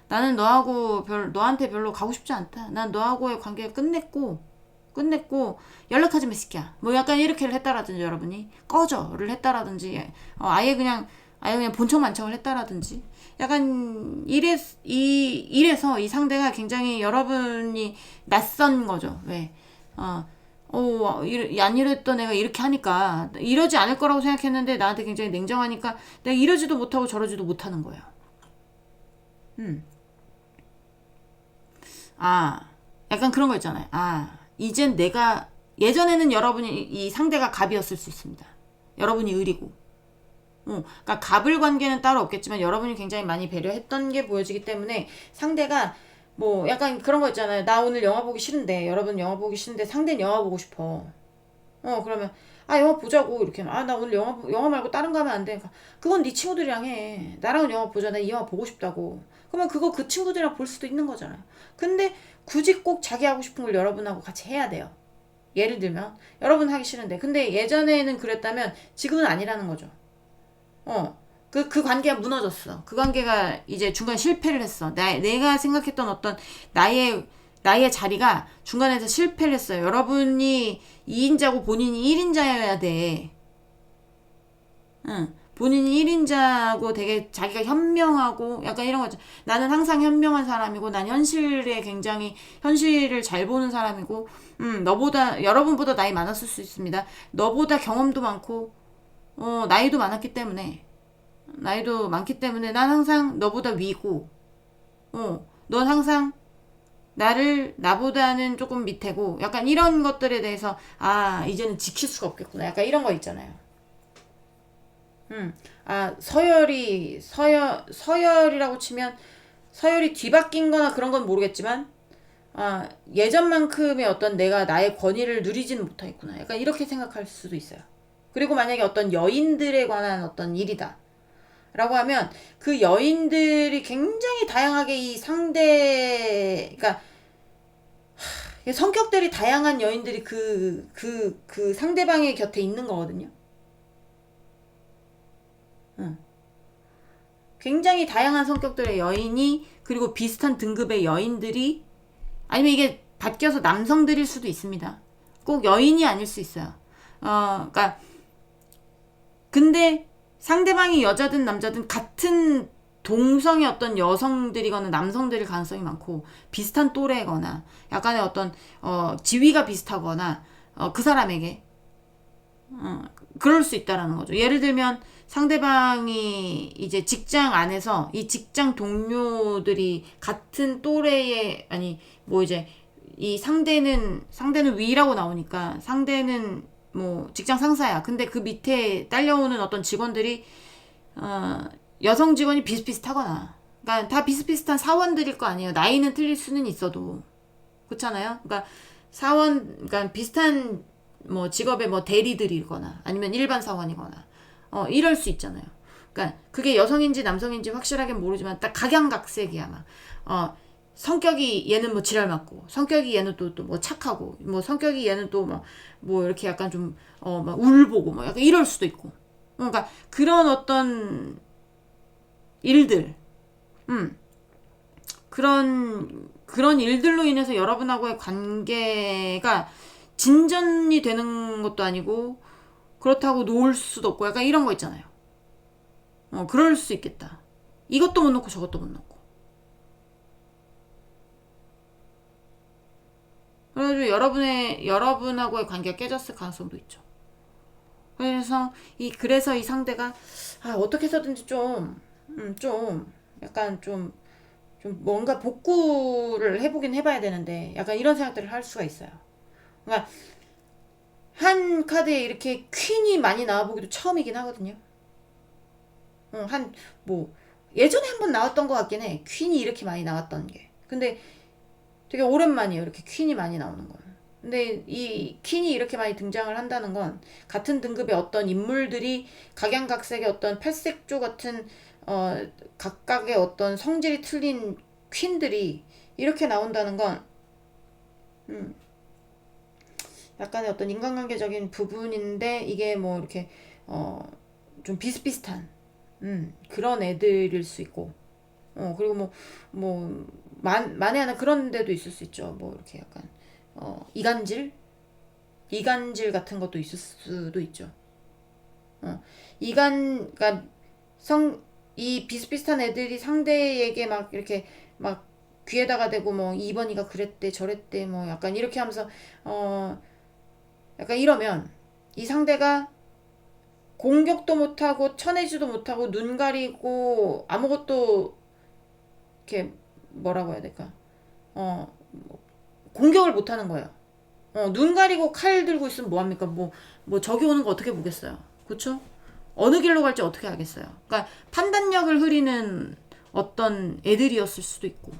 나는 너한테 별로 가고 싶지 않다. 난 너하고의 관계가 끝냈고 연락하지 마 새끼야. 뭐 약간 이렇게를 했다라든지 여러분이 꺼져를 했다라든지 아예 그냥 본청만청을 했다라든지 약간 이래서 이 상대가 굉장히 여러분이 낯선 거죠. 왜? 안 이랬던 애가 이렇게 하니까 이러지 않을 거라고 생각했는데 나한테 굉장히 냉정하니까 내가 이러지도 못하고 저러지도 못하는 거예요. 아, 약간 그런 거 있잖아요. 아, 이젠 내가, 예전에는 여러분이, 이 상대가 갑이었을 수 있습니다. 여러분이 을이고. 그러니까 갑을 관계는 따로 없겠지만 여러분이 굉장히 많이 배려했던 게 보여지기 때문에 상대가 뭐 약간 그런 거 있잖아요. 나 오늘 영화 보기 싫은데, 여러분 영화 보기 싫은데 상대는 영화 보고 싶어. 그러면 아 영화 보자고 이렇게 하면 아 나 오늘 영화 말고 다른 거 하면 안 돼. 그러니까 그건 네 친구들이랑 해. 나랑은 영화 보자. 나 이 영화 보고 싶다고. 그러면 그거 그 친구들이랑 볼 수도 있는 거잖아요. 근데 굳이 꼭 자기 하고 싶은 걸 여러분하고 같이 해야 돼요. 예를 들면 여러분 하기 싫은데 근데 예전에는 그랬다면 지금은 아니라는 거죠. 그 관계가 무너졌어. 그 관계가 이제 중간에 실패를 했어. 내가 생각했던 어떤 나의 자리가 중간에서 실패를 했어요. 여러분이 2인자고 본인이 1인자여야 돼. 응. 본인이 1인자고 되게 자기가 현명하고 약간 이런 거죠. 나는 항상 현명한 사람이고 난 현실을 잘 보는 사람이고 여러분보다 나이 많았을 수 있습니다. 너보다 경험도 많고 나이도 많기 때문에 난 항상 너보다 위고 넌 항상 나보다는 조금 밑에고 약간 이런 것들에 대해서 아 이제는 지킬 수가 없겠구나 약간 이런 거 있잖아요. 아 서열이라고 치면 서열이 뒤바뀐 거나 그런 건 모르겠지만 아 예전만큼의 어떤 내가 나의 권위를 누리지는 못하겠구나 약간 이렇게 생각할 수도 있어요. 그리고 만약에 어떤 여인들에 관한 어떤 일이다 라고 하면 그 여인들이 굉장히 다양하게 그러니까 성격들이 다양한 여인들이 그 상대방의 곁에 있는 거거든요. 응. 굉장히 다양한 성격들의 여인이 그리고 비슷한 등급의 여인들이 아니면 이게 바뀌어서 남성들일 수도 있습니다. 꼭 여인이 아닐 수 있어요. 그러니까 근데 상대방이 여자든 남자든 같은 동성의 어떤 여성들이거나 남성들일 가능성이 많고 비슷한 또래거나 약간의 어떤 지위가 비슷하거나 그 사람에게 그럴 수 있다라는 거죠. 예를 들면 상대방이 이제 직장 안에서 이 직장 동료들이 같은 또래의 아니 뭐 이제 이 상대는 위라고 나오니까 상대는 뭐 직장 상사야. 근데 그 밑에 딸려오는 어떤 직원들이 어, 여성 직원이 비슷비슷하거나 그러니까 다 비슷비슷한 사원들일 거 아니에요. 나이는 틀릴 수는 있어도 그렇잖아요. 그러니까 그러니까 비슷한 뭐 직업의 뭐 대리들이거나 아니면 일반 사원이거나 이럴 수 있잖아요. 그러니까 그게 여성인지 남성인지 확실하게 모르지만 딱 각양각색이야 막. 성격이 얘는 뭐 지랄 맞고 성격이 얘는 또 뭐 착하고 뭐 성격이 얘는 또 뭐 이렇게 약간 좀 막 울보고 뭐 약간 이럴 수도 있고. 그러니까 그런 어떤 일들, 그런 일들로 인해서 여러분하고의 관계가 진전이 되는 것도 아니고 그렇다고 놓을 수도 없고 약간 이런 거 있잖아요. 그럴 수 있겠다. 이것도 못 놓고 저것도 못 놓고. 그래가지고 여러분하고의 관계가 깨졌을 가능성도 있죠. 그래서 이 상대가 어떻게 해서든지 좀 약간 좀 뭔가 복구를 해보긴 해봐야 되는데 약간 이런 생각들을 할 수가 있어요. 그러니까 한 카드에 이렇게 퀸이 많이 나와보기도 처음이긴 하거든요. 한 뭐 예전에 한번 나왔던 것 같긴 해. 퀸이 이렇게 많이 나왔던 게. 근데 되게 오랜만이에요. 이렇게 퀸이 많이 나오는 건. 근데 이 퀸이 이렇게 많이 등장을 한다는 건 같은 등급의 어떤 인물들이 각양각색의 어떤 팔색조 같은 각각의 어떤 성질이 틀린 퀸들이 이렇게 나온다는 건 약간의 어떤 인간관계적인 부분인데 이게 뭐 이렇게 좀 비슷비슷한 그런 애들일 수 있고 그리고 만에 하나 그런 데도 있을 수 있죠. 뭐 이렇게 약간 이간질 같은 것도 있을 수도 있죠. 그러니까 이 비슷비슷한 애들이 상대에게 막 이렇게 막 귀에다가 대고 뭐 이번이가 그랬대 저랬대 뭐 약간 이렇게 하면서 약간 이러면 이 상대가 공격도 못하고 쳐내지도 못하고 눈 가리고 아무것도 이렇게 뭐라고 해야 될까 공격을 못 하는 거예요. 눈 가리고 칼 들고 있으면 뭐합니까? 뭐 적이 오는 거 어떻게 보겠어요. 그쵸? 어느 길로 갈지 어떻게 알겠어요. 그러니까 판단력을 흐리는 어떤 애들이었을 수도 있고,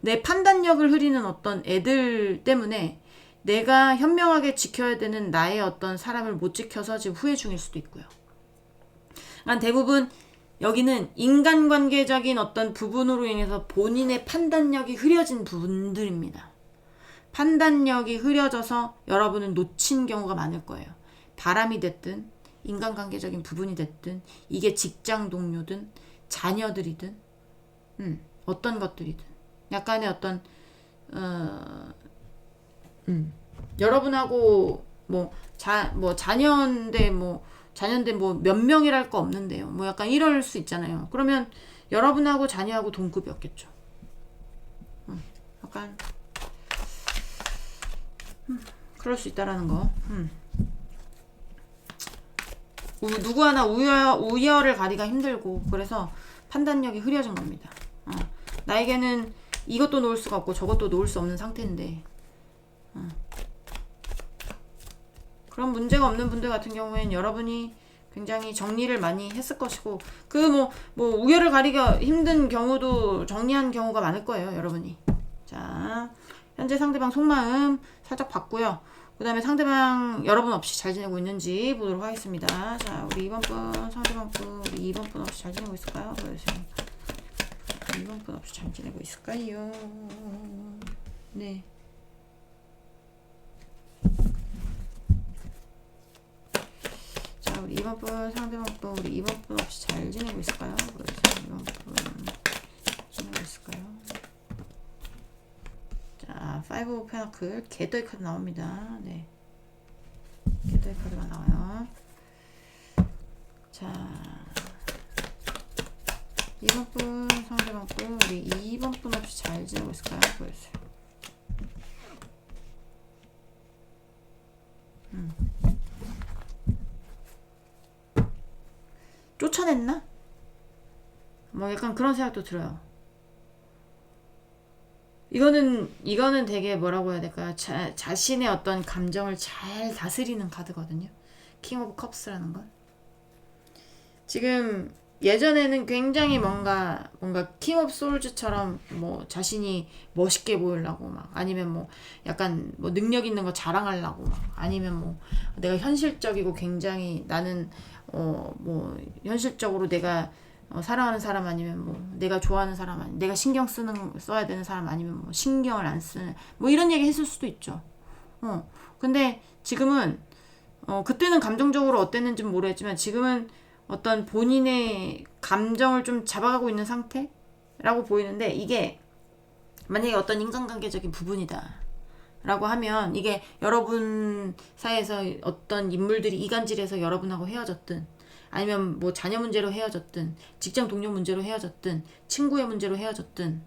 내 판단력을 흐리는 어떤 애들 때문에 내가 현명하게 지켜야 되는 나의 어떤 사람을 못 지켜서 지금 후회 중일 수도 있고요. 그러니까 대부분 여기는 인간관계적인 어떤 부분으로 인해서 본인의 판단력이 흐려진 분들입니다. 판단력이 흐려져서 여러분은 놓친 경우가 많을 거예요. 바람이 됐든 인간관계적인 부분이 됐든 이게 직장 동료든 자녀들이든 어떤 것들이든 약간의 어떤 여러분하고 자녀인데 몇 명이랄 거 없는데요. 뭐 약간 이럴 수 있잖아요. 그러면 여러분하고 자녀하고 동급이었겠죠. 약간 그럴 수 있다라는 거. 누구 하나 우열을 가리기가 힘들고 그래서 판단력이 흐려진 겁니다. 나에게는 이것도 놓을 수가 없고 저것도 놓을 수 없는 상태인데 그런 문제가 없는 분들 같은 경우에는 여러분이 굉장히 정리를 많이 했을 것이고 우열을 가리기가 힘든 경우도 정리한 경우가 많을 거예요. 여러분이. 자, 현재 상대방 속마음 살짝 봤고요. 그 다음에 상대방 여러분 없이 잘 지내고 있는지 보도록 하겠습니다. 자, 우리 2번 분, 상대방 분, 우리 2번 분 없이 잘 지내고 있을까요? 보여주세요. 2번 분 없이 잘 지내고 있을까요? 네. 자, 우리 2번 분, 상대방 분, 우리 2번 분 없이 잘 지내고 있을까요? 보여주세요. 2번 분 지내고 있을까요? 자, 5 오브 페너클 개더이 카드 나옵니다. 네, 개더이 카드가 나와요. 자, 2번 분, 상대방 분, 우리 2번 분 없이 잘 지내고 있을까요? 보여주세요. 쫓아냈나? 뭐 약간 그런 생각도 들어요. 이거는 되게 뭐라고 해야 될까요? 자신의 어떤 감정을 잘 다스리는 카드거든요. 킹 오브 컵스라는 건. 지금 예전에는 굉장히 뭔가 킹 오브 소울즈처럼 뭐 자신이 멋있게 보이려고 막 아니면 뭐 약간 뭐 능력 있는 거 자랑하려고 막 아니면 뭐 내가 현실적이고 굉장히 나는 뭐 현실적으로 내가 사랑하는 사람 아니면 뭐 내가 좋아하는 사람 아니면 내가 써야 되는 사람 아니면 뭐 신경을 안 쓰는 뭐 이런 얘기 했을 수도 있죠. 근데 지금은 그때는 감정적으로 어땠는지는 모르겠지만 지금은 어떤 본인의 감정을 좀 잡아가고 있는 상태라고 보이는데 이게 만약에 어떤 인간관계적인 부분이다 라고 하면 이게 여러분 사이에서 어떤 인물들이 이간질해서 여러분하고 헤어졌든 아니면 뭐 자녀 문제로 헤어졌든 직장 동료 문제로 헤어졌든 친구의 문제로 헤어졌든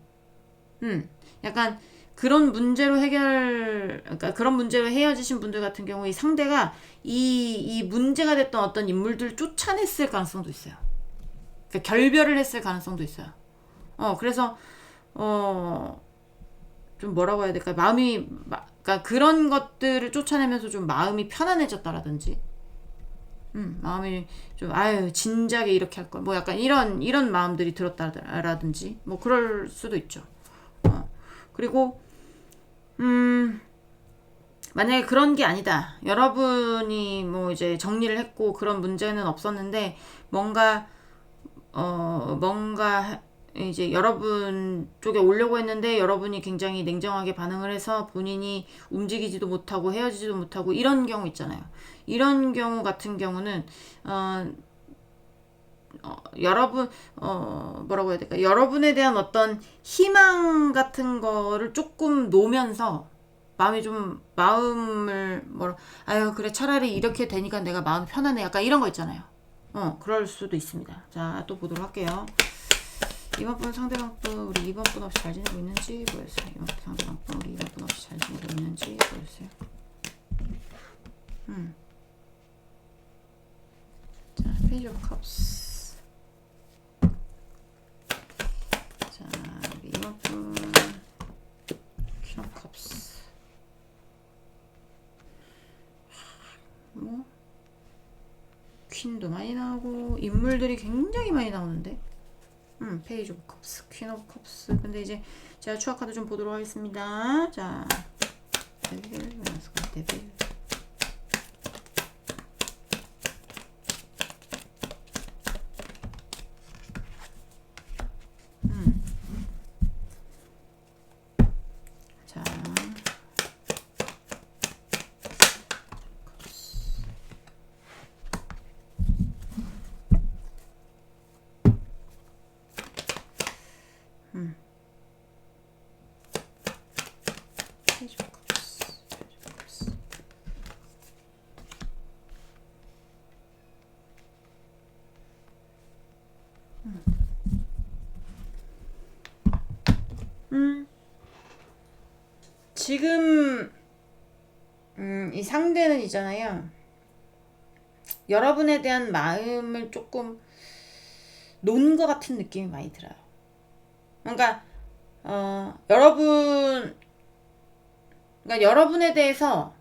약간 그런 문제로 그러니까 그런 문제로 헤어지신 분들 같은 경우에 상대가 이 문제가 됐던 어떤 인물들을 쫓아냈을 가능성도 있어요. 그러니까 결별을 했을 가능성도 있어요. 그래서 좀 뭐라고 해야 될까? 그러니까 그런 것들을 쫓아내면서 좀 마음이 편안해졌다라든지 마음이 좀 진작에 이렇게 할 걸 뭐 약간 이런 마음들이 들었다라든지 뭐 그럴 수도 있죠. 그리고 만약에 그런 게 아니다. 여러분이 뭐 이제 정리를 했고 그런 문제는 없었는데 뭔가 이제 여러분 쪽에 오려고 했는데 여러분이 굉장히 냉정하게 반응을 해서 본인이 움직이지도 못하고 헤어지지도 못하고 이런 경우 있잖아요. 이런 경우 같은 경우는 여러분 뭐라고 해야 될까? 여러분에 대한 어떤 희망 같은 거를 조금 놓으면서 마음을 그래 차라리 이렇게 되니까 내가 마음이 편하네 약간 이런 거 있잖아요. 그럴 수도 있습니다. 자, 또 보도록 할게요. 2번 분 상대방 분 우리 2번 분 없이 잘 지내고 있는지 보여주세요. 2번 분 상대방 분 우리 2번 분 없이 잘 지내고 있는지 보여주세요. 자, 페이지 오브 컵스. 자, 우리 2번 분 인물들이 굉장히 많이 나오는데. 페이지 오브 컵스, 퀸 오브 컵스. 근데 이제 제가 추가 카드 좀 보도록 하겠습니다. 자, 데빌, 데빌. 자, 페이지 오브 컵스, 페이지 오브 컵스. 지금 이 상대는 있잖아요. 여러분에 대한 마음을 조금 놓은 것 같은 느낌이 많이 들어요. 그러니까 여러분에 대해서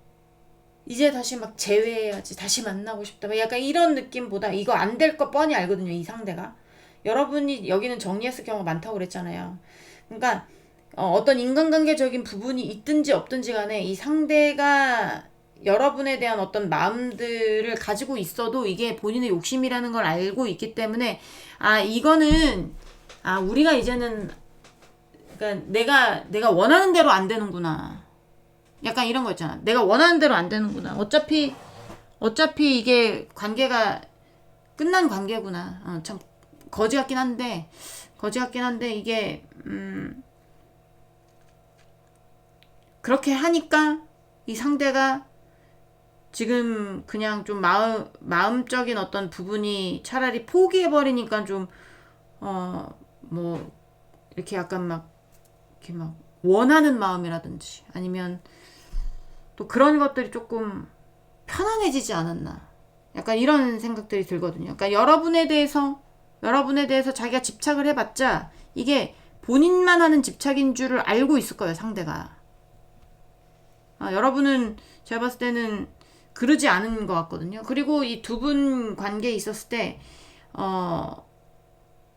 이제 다시 막 재회해야지, 다시 만나고 싶다, 막 약간 이런 느낌보다 이거 안 될 거 뻔히 알거든요. 이 상대가 여러분이 여기는 정리했을 경우가 많다고 그랬잖아요. 그러니까 어떤 인간관계적인 부분이 있든지 없든지 간에 이 상대가 여러분에 대한 어떤 마음들을 가지고 있어도 이게 본인의 욕심이라는 걸 알고 있기 때문에 이거는 우리가 이제는 그러니까 내가 원하는 대로 안 되는구나. 약간 이런 거 있잖아. 내가 원하는 대로 안 되는구나. 어차피 이게 관계가 끝난 관계구나. 참 거지 같긴 한데 이게 그렇게 하니까 이 상대가 지금 그냥 좀 마음적인 어떤 부분이 차라리 포기해버리니까 좀 뭐 이렇게 약간 이렇게 막 원하는 마음이라든지 아니면 또 그런 것들이 조금 편안해지지 않았나. 약간 이런 생각들이 들거든요. 그러니까 여러분에 대해서 자기가 집착을 해봤자 이게 본인만 하는 집착인 줄을 알고 있을 거예요, 상대가. 여러분은 제가 봤을 때는 그러지 않은 것 같거든요. 그리고 이 두 분 관계에 있었을 때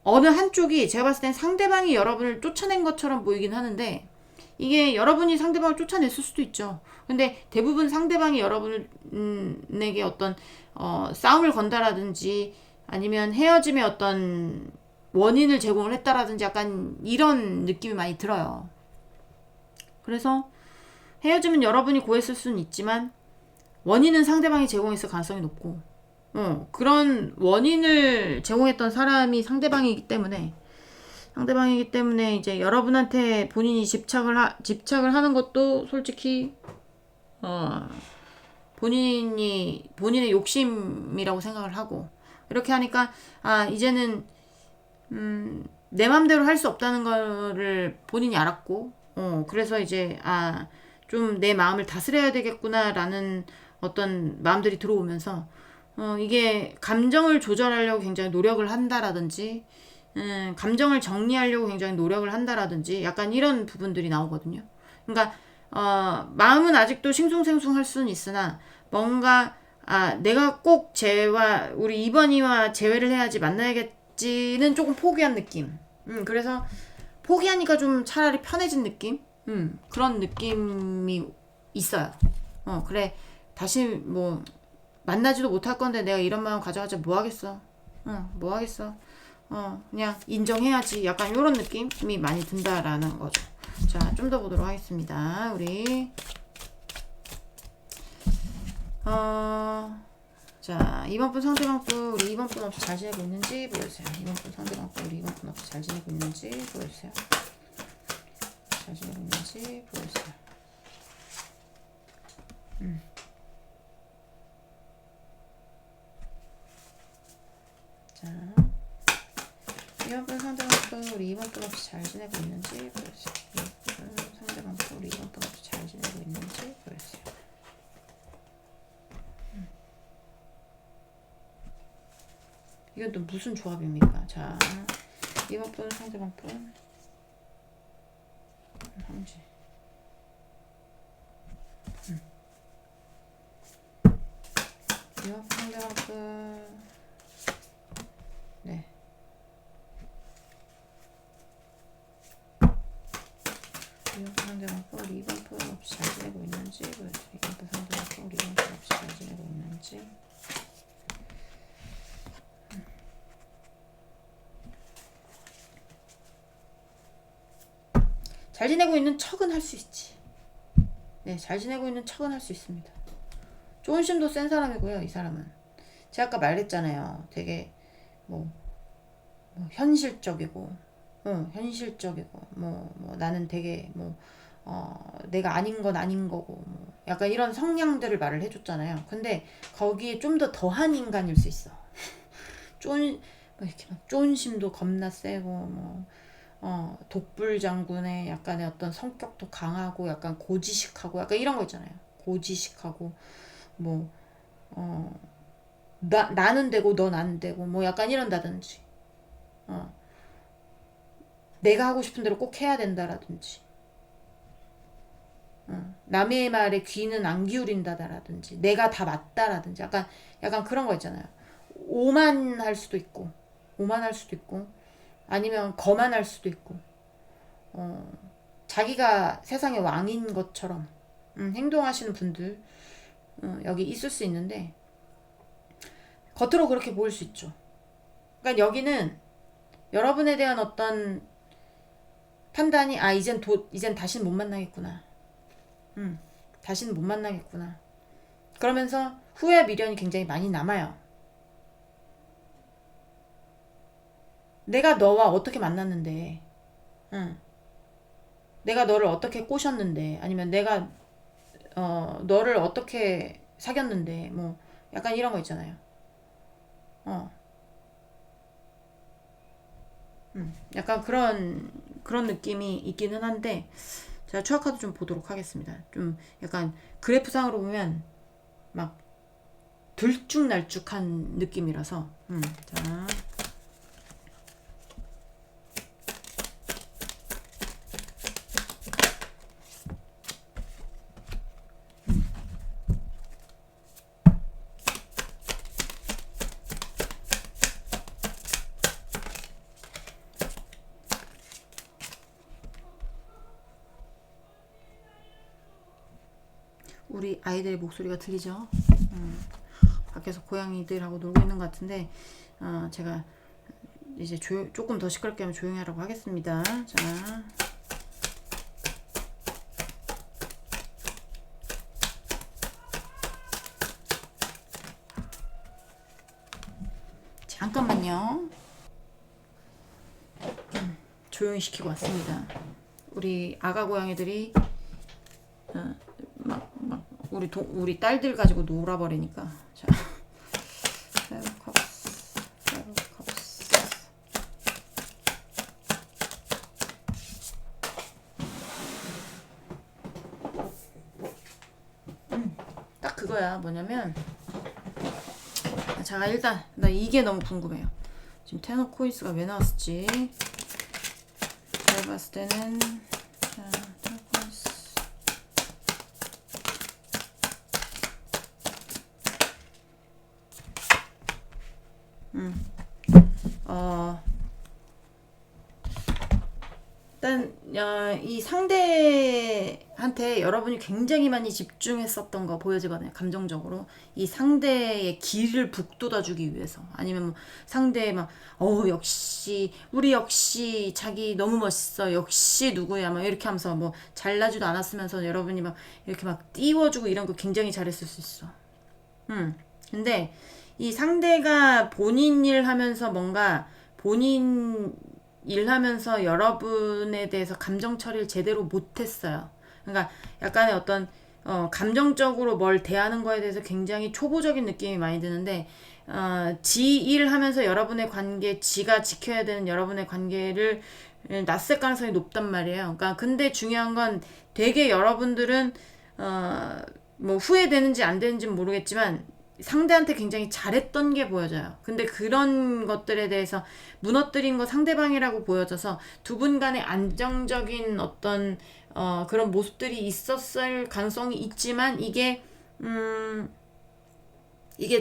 어느 한쪽이 제가 봤을 땐 상대방이 여러분을 쫓아낸 것처럼 보이긴 하는데 이게 여러분이 상대방을 쫓아냈을 수도 있죠. 근데 대부분 상대방이 여러분에게 어떤 싸움을 건다라든지 아니면 헤어짐의 어떤 원인을 제공을 했다라든지 약간 이런 느낌이 많이 들어요. 그래서 헤어짐은 여러분이 고했을 수는 있지만 원인은 상대방이 제공했을 가능성이 높고 그런 원인을 제공했던 사람이 상대방이기 때문에 이제 여러분한테 본인이 집착을 하는 것도 솔직히 본인의 욕심이라고 생각을 하고 이렇게 하니까 이제는 내 맘대로 할 수 없다는 거를 본인이 알았고 그래서 이제 좀 내 마음을 다스려야 되겠구나라는 어떤 마음들이 들어오면서 이게 감정을 조절하려고 굉장히 노력을 한다라든지 감정을 정리하려고 굉장히 노력을 한다라든지 약간 이런 부분들이 나오거든요. 그러니까 마음은 아직도 싱숭생숭할 수는 있으나 뭔가 내가 꼭 우리 이번이와 재회를 해야지 만나야겠지는 조금 포기한 느낌. 그래서 포기하니까 좀 차라리 편해진 느낌? 그런 느낌이 있어요. 그래 다시 뭐 만나지도 못할 건데 내가 이런 마음 가져가자 뭐 하겠어. 뭐 하겠어. 그냥 인정해야지. 약간 이런 느낌이 많이 든다라는 거죠. 자, 좀 더 보도록 하겠습니다. 우리 자, 이번 분 상대방 분 우리 이번 분 없이 잘 지내고 있는지 보여주세요. 이번 분 상대방 분 우리 이번 분 없이 잘 지내고 있는지 보여주세요. 잘 지내고 있는지 보여주세요. 자, 이번 분 상대방 분 우리 이번 분 없이 잘 지내고 있는지 보여주세요. 이번 분 상대방 분 우리 이번 분 없이 잘 지내고 있는지 보여주세요. 이건 또 무슨 조합입니까? 자, 이번 분 상대방 분 황제. 이번 분 상대방 분 잘 지내고 있는 척은 할 수 있지. 네, 잘 지내고 있는 척은 할 수 있습니다. 조은심도 센 사람이고요, 이 사람은. 제가 아까 말했잖아요. 되게 뭐 현실적이고, 현실적이고, 나는 되게 내가 아닌 건 아닌 거고, 약간 이런 성향들을 말을 해줬잖아요. 근데 거기에 좀 더 더한 인간일 수 있어. 이렇게 막 쫀심도 겁나 세고, 독불 장군의 약간의 어떤 성격도 강하고, 약간 고지식하고, 약간 이런 거 있잖아요. 고지식하고, 나는 되고, 넌 안 되고, 약간 이런다든지. 내가 하고 싶은 대로 꼭 해야 된다라든지. 남의 말에 귀는 안 기울인다라든지. 내가 다 맞다라든지. 약간 그런 거 있잖아요. 오만할 수도 있고, 아니면 거만할 수도 있고, 자기가 세상의 왕인 것처럼 행동하시는 분들 여기 있을 수 있는데, 겉으로 그렇게 보일 수 있죠. 그러니까 여기는 여러분에 대한 어떤 판단이 이젠 다시는 못 만나겠구나. 다시는 못 만나겠구나. 그러면서 후회 미련이 굉장히 많이 남아요. 내가 너와 어떻게 만났는데, 내가 너를 어떻게 꼬셨는데, 아니면 내가 너를 어떻게 사귀었는데, 약간 이런 거 있잖아요. 약간 그런 느낌이 있기는 한데, 제가 추억 카드 좀 보도록 하겠습니다. 좀 약간 그래프상으로 보면 막 들쭉날쭉한 느낌이라서, 자. 우리 아이들의 목소리가 들리죠? 밖에서 고양이들하고 놀고 있는 것 같은데, 제가 이제 조금 더 시끄럽게 하면 조용히 하라고 하겠습니다. 자. 잠깐만요. 조용히 시키고 왔습니다. 우리 아가 고양이들이 우리 딸들 가지고 놀아버리니까. 자, 딱 그거야. 뭐냐면, 제가 일단 나 이게 너무 궁금해요. 지금 테너 코인스가 왜 나왔을지. 제가 봤을 때는, 자, 테너 코인스. 일단 이 상대한테 여러분이 굉장히 많이 집중했었던 거 보여지거든요. 감정적으로 이 상대의 기를 북돋아주기 위해서, 아니면 상대 역시 우리 역시 자기 너무 멋있어, 역시 누구야 막 이렇게 하면서 잘나지도 않았으면서 여러분이 이렇게 띄워주고 이런 거 굉장히 잘했을 수 있어. 근데 이 상대가 본인 일 하면서 본인 일하면서 여러분에 대해서 감정 처리를 제대로 못했어요. 그러니까 약간의 어떤 감정적으로 뭘 대하는 거에 대해서 굉장히 초보적인 느낌이 많이 드는데, 지 일하면서 여러분의 관계, 지가 지켜야 되는 여러분의 관계를 낯설 가능성이 높단 말이에요. 그러니까 근데 중요한 건 되게 여러분들은 후회되는지 안 되는지는 모르겠지만 상대한테 굉장히 잘했던 게 보여져요. 근데 그런 것들에 대해서 무너뜨린 거 상대방이라고 보여져서 두 분 간의 안정적인 어떤 그런 모습들이 있었을 가능성이 있지만, 이게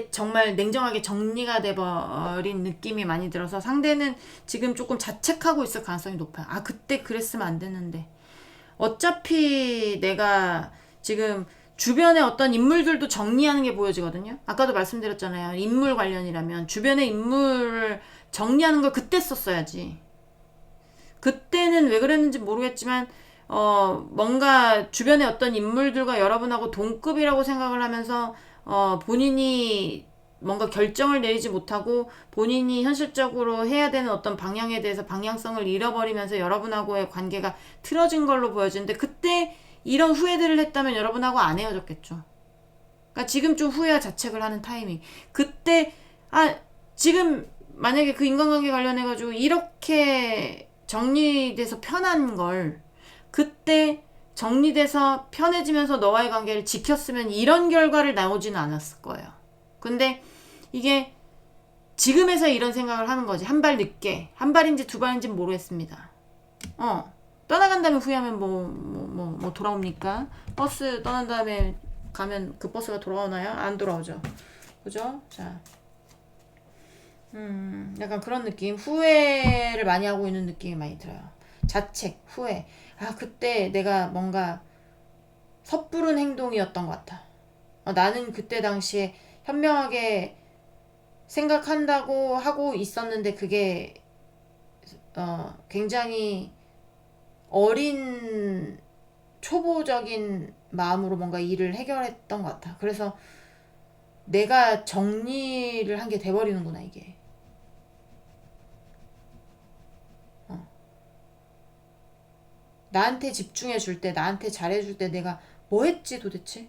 정말 냉정하게 정리가 돼버린 느낌이 많이 들어서 상대는 지금 조금 자책하고 있을 가능성이 높아요. 그때 그랬으면 안 됐는데. 어차피 내가 지금 주변의 어떤 인물들도 정리하는 게 보여지거든요. 아까도 말씀드렸잖아요. 인물 관련이라면 주변의 인물을 정리하는 걸 그때 썼어야지. 그때는 왜 그랬는지 모르겠지만 뭔가 주변의 어떤 인물들과 여러분하고 동급이라고 생각을 하면서 본인이 뭔가 결정을 내리지 못하고 본인이 현실적으로 해야 되는 어떤 방향에 대해서 방향성을 잃어버리면서 여러분하고의 관계가 틀어진 걸로 보여지는데, 그때 이런 후회들을 했다면 여러분하고 안 헤어졌겠죠. 그러니까 지금 좀 후회와 자책을 하는 타이밍. 그때 지금 만약에 그 인간관계 관련해가지고 이렇게 정리돼서 편한 걸 그때 정리돼서 편해지면서 너와의 관계를 지켰으면 이런 결과를 나오지는 않았을 거예요. 근데 이게 지금에서 이런 생각을 하는 거지. 한 발 늦게. 한 발인지 두 발인지 모르겠습니다. 떠나간 다음에 후회하면 뭐 돌아옵니까? 버스 떠난 다음에 가면 그 버스가 돌아오나요? 안 돌아오죠. 그죠? 자. 약간 그런 느낌. 후회를 많이 하고 있는 느낌이 많이 들어요. 자책, 후회. 그때 내가 뭔가 섣부른 행동이었던 것 같아. 나는 그때 당시에 현명하게 생각한다고 하고 있었는데 그게 굉장히 어린 초보적인 마음으로 뭔가 일을 해결했던 것 같아. 그래서 내가 정리를 한 게 돼버리는구나, 이게. 나한테 집중해 줄 때, 나한테 잘해 줄 때 내가 뭐 했지 도대체?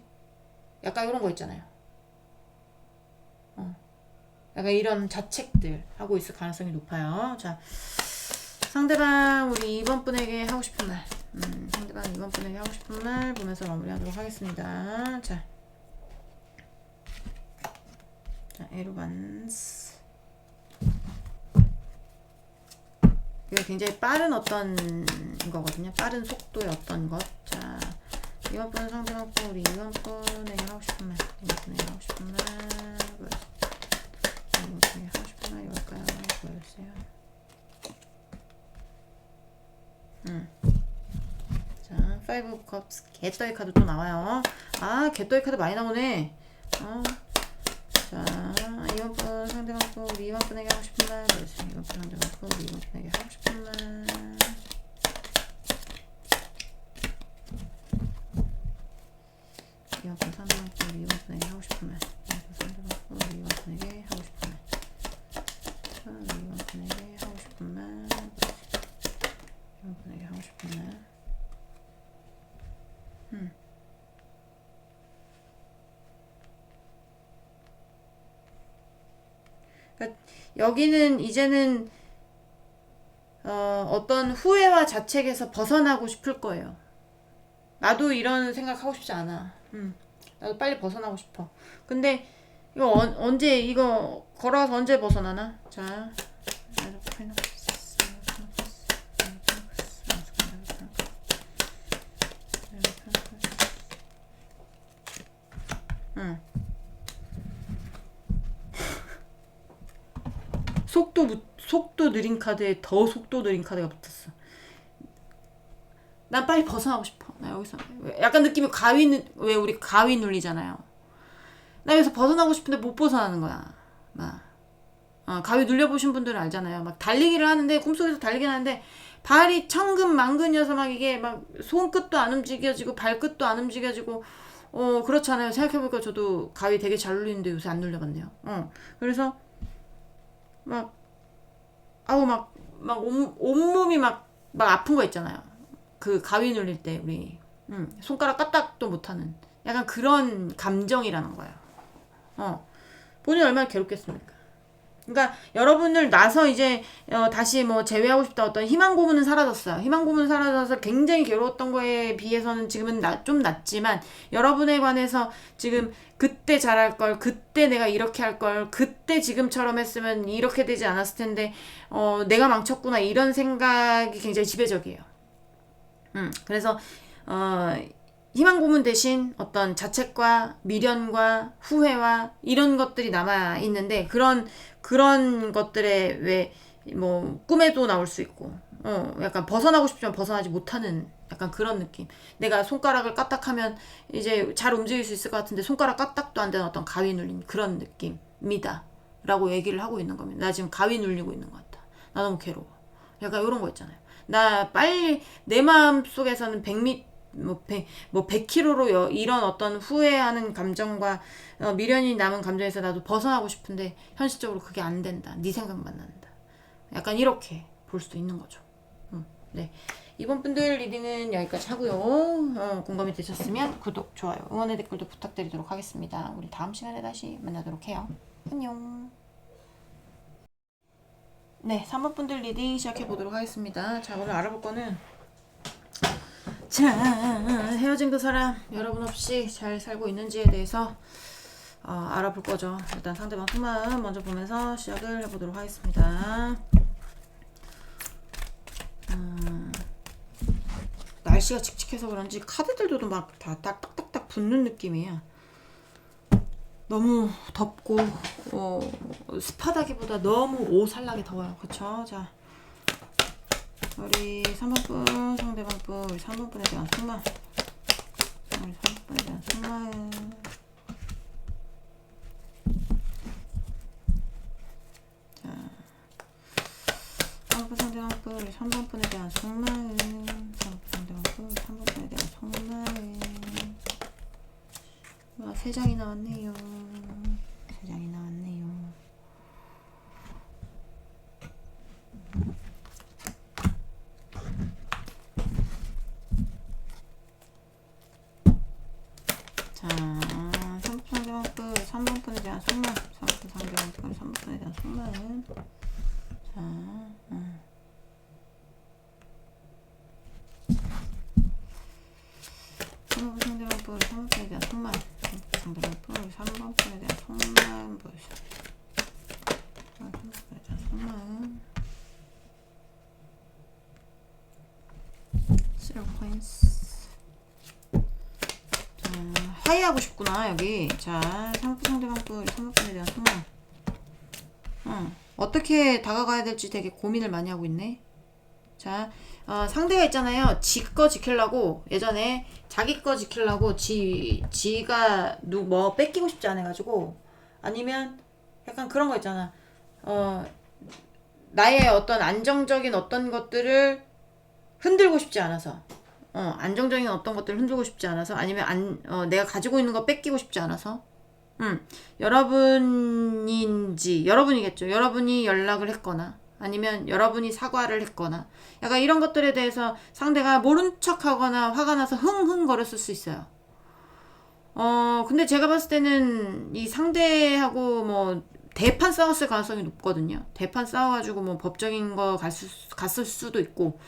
약간 이런 거 있잖아요. 약간 이런 자책들 하고 있을 가능성이 높아요. 자, 상대방 우리 2번 분에게 하고 싶은 말. 상대방 2번 분에게 하고 싶은 말 보면서 마무리하도록 하겠습니다. 자, 에로반스. 이거 굉장히 빠른 어떤 거거든요. 빠른 속도의 어떤 것. 자, 2번 분 상대방 분 우리 2번 분에게 하고 싶은 말. 2번 분에게 하고 싶은 말. 2번 분에게 하고 싶은 말 이걸까요? 보여주세요. 자, 5 of cups. 개떠이 카드 또 나와요. 개떠이 카드 많이 나오네. 자, 2번 분 상대방 분 우리 2번 분에게 하고 싶은 말. 2번 분 상대방 분 우리 2번 분에게 하고 싶은 말. 2번 분 상대방 분 우리 2번 분에게 하고 싶은 말. 2번 분 상대방 분 우리 2번 분에게 하고 싶은 말. 2번 분에게 하고 싶은 말. 2번 분에게 하고 싶은 말. 그러니까 여기는 이제는 어떤 후회와 자책에서 벗어나고 싶을 거예요. 나도 이런 생각하고 싶지 않아. 나도 빨리 벗어나고 싶어. 근데 이거 언제 이거 걸어서 언제 벗어나나? 자, 속도 느린 카드에 더 속도 느린 카드가 붙었어. 난 빨리 벗어나고 싶어. 나 여기서 약간 느낌이 왜 우리 가위 눌리잖아요. 나 여기서 벗어나고 싶은데 못 벗어나는 거야. 가위 눌려보신 분들은 알잖아요. 막 달리기를 하는데 꿈속에서 달리기를 하는데 발이 천근만근이어서 막 이게 막 손끝도 안 움직여지고 발끝도 안 움직여지고 그렇잖아요. 생각해보니까 저도 가위 되게 잘 눌리는데 요새 안 눌려봤네요. 그래서 막 온몸이 막 아픈 거 있잖아요. 그 가위 눌릴 때 우리 손가락 까딱도 못하는 약간 그런 감정이라는 거예요. 본인이 얼마나 괴롭겠습니까? 그러니까 여러분을 나서 이제 다시 뭐 제외하고 싶다 어떤 희망 고문은 사라졌어요. 희망 고문은 사라져서 굉장히 괴로웠던 거에 비해서는 지금은 좀 낫지만 여러분에 관해서 지금 그때 잘할 걸, 그때 내가 이렇게 할 걸, 그때 지금처럼 했으면 이렇게 되지 않았을 텐데 내가 망쳤구나 이런 생각이 굉장히 지배적이에요. 그래서 희망 고문 대신 어떤 자책과 미련과 후회와 이런 것들이 남아 있는데 그런 것들에 왜 뭐 꿈에도 나올 수 있고 약간 벗어나고 싶지만 벗어나지 못하는 약간 그런 느낌. 내가 손가락을 까딱하면 이제 잘 움직일 수 있을 것 같은데 손가락 까딱도 안 되는 어떤 가위 눌린 그런 느낌입니다 라고 얘기를 하고 있는 겁니다. 나 지금 가위 눌리고 있는 것 같다. 나 너무 괴로워. 약간 이런 거 있잖아요. 나 빨리 내 마음 속에서는 100미 뭐 100km로 이런 어떤 후회하는 감정과 미련이 남은 감정에서 나도 벗어나고 싶은데 현실적으로 그게 안 된다. 네 생각만 난다. 약간 이렇게 볼 수도 있는 거죠. 네. 이번 분들 리딩은 여기까지 하고요. 공감이 되셨으면 구독, 좋아요, 응원의 댓글도 부탁드리도록 하겠습니다. 우리 다음 시간에 다시 만나도록 해요. 안녕. 네, 3번 분들 리딩 시작해 보도록 하겠습니다. 자, 오늘 알아볼 거는 자, 헤어진 그 사람 여러분 없이 잘 살고 있는지에 대해서 알아볼 거죠. 일단 상대방 속마음 먼저 보면서 시작을 해보도록 하겠습니다. 날씨가 칙칙해서 그런지 카드들도 막 다 딱딱딱 붙는 느낌이야. 너무 덥고 습하다기보다 너무 오살나게 더워요. 그쵸? 자, 우리 3번 분 상대방 분 우리 3번 분에 대한 속마음, 우리 3번 분에 대한 속마음. 자, 3번 상대방 분 우리 3번 분에 대한 속마음, 3번 상대방 분 우리 3번 분에 대한 속마음. 와, 3장이 나왔네요. 3장이 나왔네요. 자, 3번 상대방 분 3번 분에 대한 속마음, 3번 상대방 분 3번 분에 대한 속마음. 자, 3번 상대방 분 3번 분에 대한 속마음, 상대방 분 3번 분에 대한 속마음 보여주세요. 3번 분에 대한 속마음. 0 포인트. 자, 화해하고 싶구나 여기. 자, 3번 상대방 분 3번 분에 대한 속마음. 어떻게 다가가야 될지 되게 고민을 많이 하고 있네. 자, 상대가 있잖아요. 지 거 지키려고 예전에 자기 거 지키려고 지가 뭐 뺏기고 싶지 않아 가지고, 아니면 약간 그런 거 있잖아. 나의 어떤 안정적인 어떤 것들을 흔들고 싶지 않아서, 안정적인 어떤 것들을 흔들고 싶지 않아서, 아니면 내가 가지고 있는 거 뺏기고 싶지 않아서, 여러분이겠죠. 여러분이 연락을 했거나, 아니면 여러분이 사과를 했거나, 약간 이런 것들에 대해서 상대가 모른 척 하거나 화가 나서 흥흥거렸을 수 있어요. 근데 제가 봤을 때는 이 상대하고 뭐 대판 싸웠을 가능성이 높거든요. 대판 싸워가지고 뭐 법적인 거 갔을 수도 있고.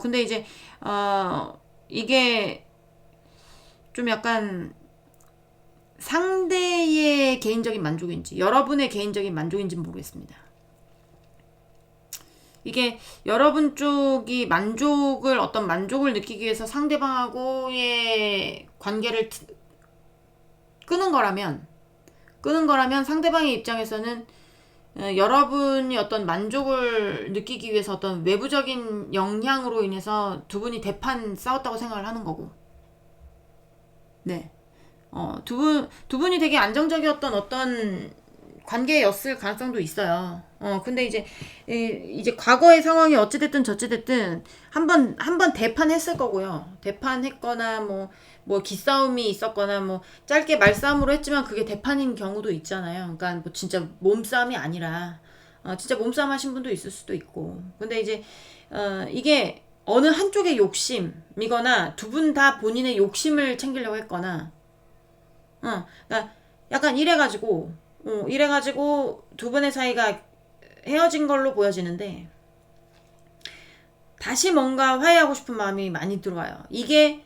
근데 이제 이게 좀 약간 상대의 개인적인 만족인지 여러분의 개인적인 만족인지는 모르겠습니다. 이게 여러분 쪽이 어떤 만족을 느끼기 위해서 상대방하고의 관계를 끄는 거라면 상대방의 입장에서는 여러분이 어떤 만족을 느끼기 위해서 어떤 외부적인 영향으로 인해서 두 분이 대판 싸웠다고 생각을 하는 거고, 네. 두 분이 되게 안정적이었던 어떤 관계였을 가능성도 있어요. 근데 이제 과거의 상황이 어찌됐든 저찌됐든 한 번 대판했을 거고요. 대판했거나 뭐 기싸움이 있었거나 뭐 짧게 말싸움으로 했지만 그게 대판인 경우도 있잖아요. 그러니까 뭐 진짜 몸싸움이 아니라 진짜 몸싸움 하신 분도 있을 수도 있고. 근데 이제 이게 어느 한쪽의 욕심이거나 두 분 다 본인의 욕심을 챙기려고 했거나, 그러니까 약간 이래가지고 두 분의 사이가 헤어진 걸로 보여지는데, 다시 뭔가 화해하고 싶은 마음이 많이 들어와요. 이게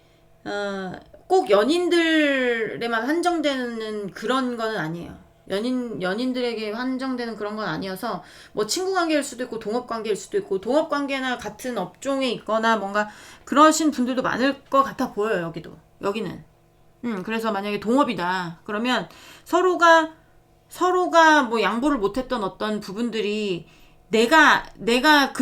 꼭 연인들에만 한정되는 그런 거는 아니에요. 연인들에게 한정되는 그런 건 아니어서, 뭐 친구 관계일 수도 있고 동업 관계일 수도 있고, 동업 관계나 같은 업종에 있거나 뭔가 그러신 분들도 많을 것 같아 보여요. 여기는. 그래서 만약에 동업이다 그러면 서로가 뭐 양보를 못했던 어떤 부분들이 내가 그러니까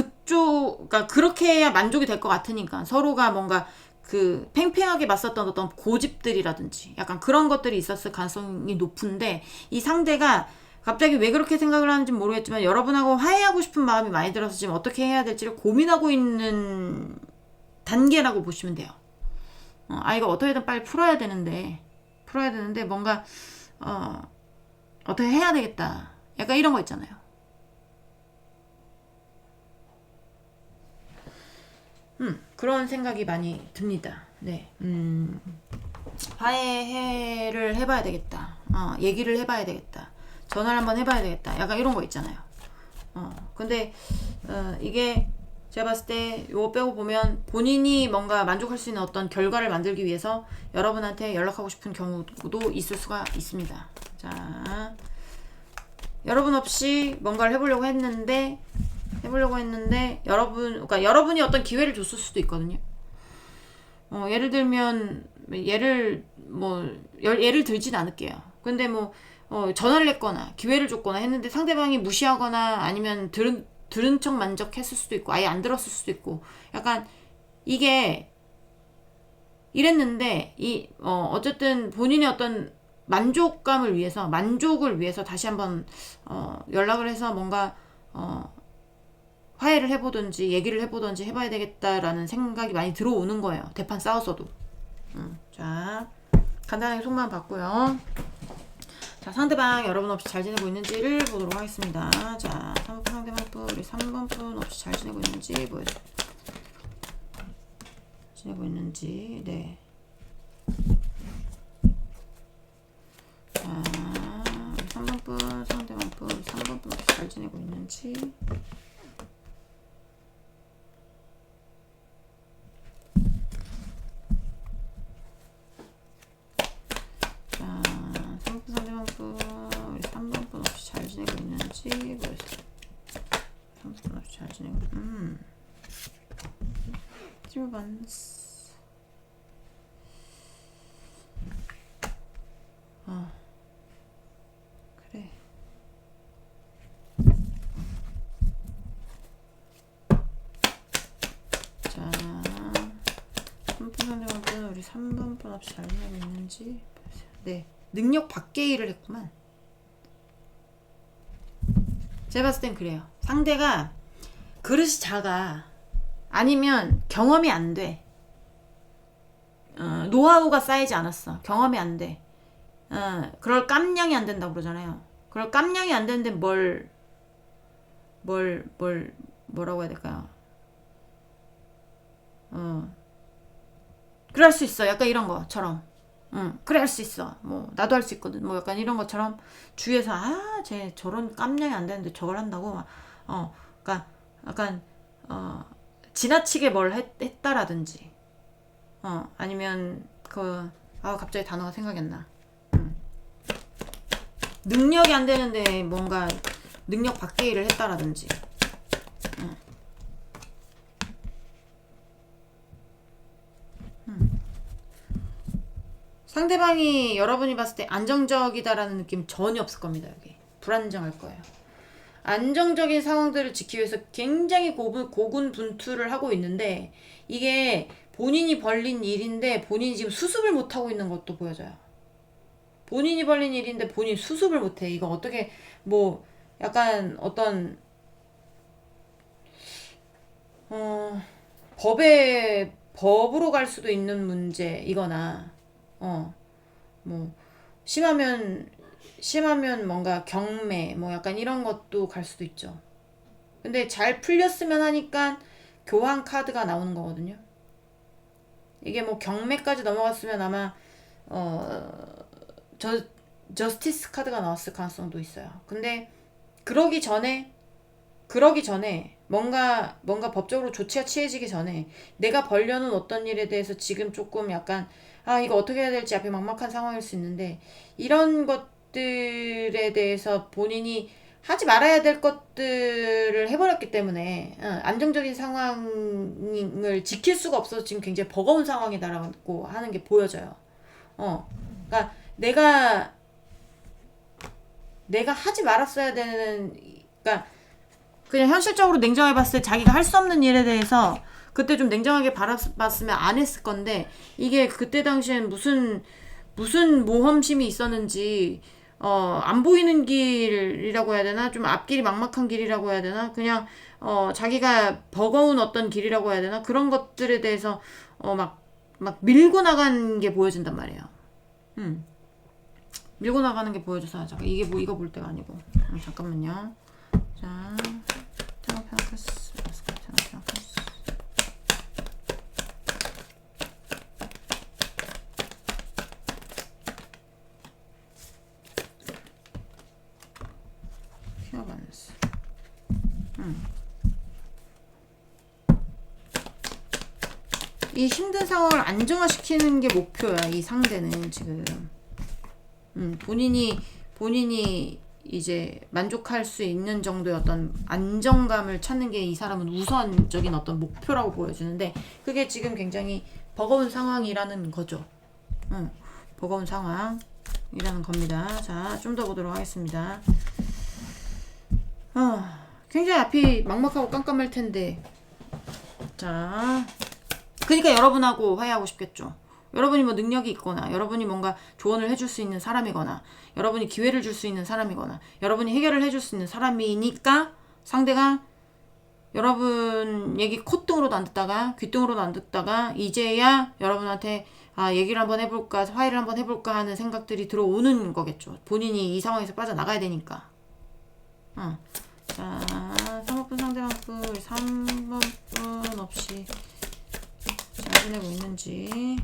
그렇게 해야 만족이 될 것 같으니까, 서로가 뭔가 그 팽팽하게 맞섰던 어떤 고집들이라든지 약간 그런 것들이 있었을 가능성이 높은데, 이 상대가 갑자기 왜 그렇게 생각을 하는지 모르겠지만 여러분하고 화해하고 싶은 마음이 많이 들어서 지금 어떻게 해야 될지를 고민하고 있는 단계라고 보시면 돼요. 이거 어떻게든 빨리 풀어야 되는데 뭔가 어떻게 해야 되겠다. 약간 이런 거 있잖아요. 그런 생각이 많이 듭니다. 네. 화해를 해봐야 되겠다. 얘기를 해봐야 되겠다. 전화를 한번 해봐야 되겠다. 약간 이런 거 있잖아요. 근데 이게 제가 봤을 때 요거 빼고 보면 본인이 뭔가 만족할 수 있는 어떤 결과를 만들기 위해서 여러분한테 연락하고 싶은 경우도 있을 수가 있습니다. 자, 여러분 없이 뭔가를 해보려고 했는데 그러니까 여러분이 어떤 기회를 줬을 수도 있거든요. 예를 들면 예를 들진 않을게요. 근데 전화를 했거나 기회를 줬거나 했는데 상대방이 무시하거나 아니면 들은 척 만족했을 수도 있고 아예 안 들었을 수도 있고 약간 이게 이랬는데 어쨌든 본인의 어떤 만족을 위해서 다시 한번 연락을 해서 뭔가 화해를 해보든지 얘기를 해보든지 해봐야 되겠다라는 생각이 많이 들어오는 거예요. 대판 싸웠어도. 자, 간단하게 속마음 봤고요. 자, 상대방 여러분 없이 잘 지내고 있는지를 보도록 하겠습니다. 자, 3번 상대방 분, 우리 3번 분 없이 잘 지내고 있는지 보여주세요. 지내고 있는지, 네. 자, 우리 3번 분, 상대방 분, 3번 분 없이 잘 지내고 있는지. 우리 3번 분 없이 잘 지내고 있는지 보여주세요. 3번 분 없이 잘 지내고 찌르반스 그래. 자, 3번 상대방 분 우리 3번 분 없이 잘 지내고 있는지 보여주세요. 네, 능력 밖의 일을 했구만. 제가 봤을 땐 그래요. 상대가 그릇이 작아. 아니면 경험이 안 돼. 노하우가 쌓이지 않았어. 경험이 안 돼. 그럴 깜냥이 안 된다고 그러잖아요. 그럴 깜냥이 안 되는데 뭐라고 해야 될까요? 그럴 수 있어. 약간 이런 것처럼. 그래 할 수 있어. 나도 할 수 있거든. 약간 이런 것처럼 주위에서 쟤 저런 깜냥이 안 되는데 저걸 한다고 그러니까 약간 지나치게 뭘 했다라든지 아니면 갑자기 단어가 생각이 안 나. 능력이 안 되는데 뭔가 능력 밖의 일을 했다라든지. 상대방이 여러분이 봤을 때 안정적이다라는 느낌 전혀 없을 겁니다. 여기 불안정할 거예요. 안정적인 상황들을 지키기 위해서 굉장히 고군분투를 하고 있는데 이게 본인이 벌린 일인데 본인이 지금 수습을 못하고 있는 것도 보여져요. 본인이 벌린 일인데 본인이 수습을 못해. 이거 어떻게 약간 어떤 법으로 갈 수도 있는 문제이거나 심하면 뭔가 경매 약간 이런 것도 갈 수도 있죠. 근데 잘 풀렸으면 하니까 교환 카드가 나오는 거거든요. 이게 경매까지 넘어갔으면 아마 저스티스 카드가 나왔을 가능성도 있어요. 근데 그러기 전에 뭔가 법적으로 조치가 취해지기 전에 내가 벌려놓은 어떤 일에 대해서 지금 조금 약간 이거 어떻게 해야 될지 앞에 막막한 상황일 수 있는데 이런 것들에 대해서 본인이 하지 말아야 될 것들을 해버렸기 때문에 안정적인 상황을 지킬 수가 없어서 지금 굉장히 버거운 상황이다라고 하는 게 보여져요. 그러니까 내가 하지 말았어야 되는, 그러니까 그냥 현실적으로 냉정하게 봤을 때 자기가 할 수 없는 일에 대해서 그때 좀 냉정하게 바라봤으면 안 했을 건데 이게 그때 당시엔 무슨 모험심이 있었는지 안 보이는 길이라고 해야 되나? 좀 앞길이 막막한 길이라고 해야 되나? 그냥, 자기가 버거운 어떤 길이라고 해야 되나? 그런 것들에 대해서, 막 밀고 나간 게 보여진단 말이에요. 밀고 나가는 게 보여져서, 잠깐, 이게 뭐, 이거 볼 때가 아니고. 잠깐만요. 자, 테너페너클스, 테너페너클스. 퀴어반스. 이 힘든 상황을 안정화시키는 게 목표야. 이 상대는 지금. 본인이 이제 만족할 수 있는 정도의 어떤 안정감을 찾는 게 이 사람은 우선적인 어떤 목표라고 보여주는데, 그게 지금 굉장히 버거운 상황이라는 거죠. 버거운 상황이라는 겁니다. 자, 좀 더 보도록 하겠습니다. 굉장히 앞이 막막하고 깜깜할 텐데, 자, 그러니까 여러분하고 화해하고 싶겠죠. 여러분이 뭐 능력이 있거나, 여러분이 뭔가 조언을 해줄 수 있는 사람이거나, 여러분이 기회를 줄 수 있는 사람이거나, 여러분이 해결을 해줄 수 있는 사람이니까 상대가 여러분 얘기 콧등으로도 안 듣다가 귓등으로도 안 듣다가 이제야 여러분한테 얘기를 한번 해볼까, 화해를 한번 해볼까 하는 생각들이 들어오는 거겠죠. 본인이 이 상황에서 빠져나가야 되니까. 자, 3번분 상대방분, 우리 3번분 없이 잘 지내고 있는지.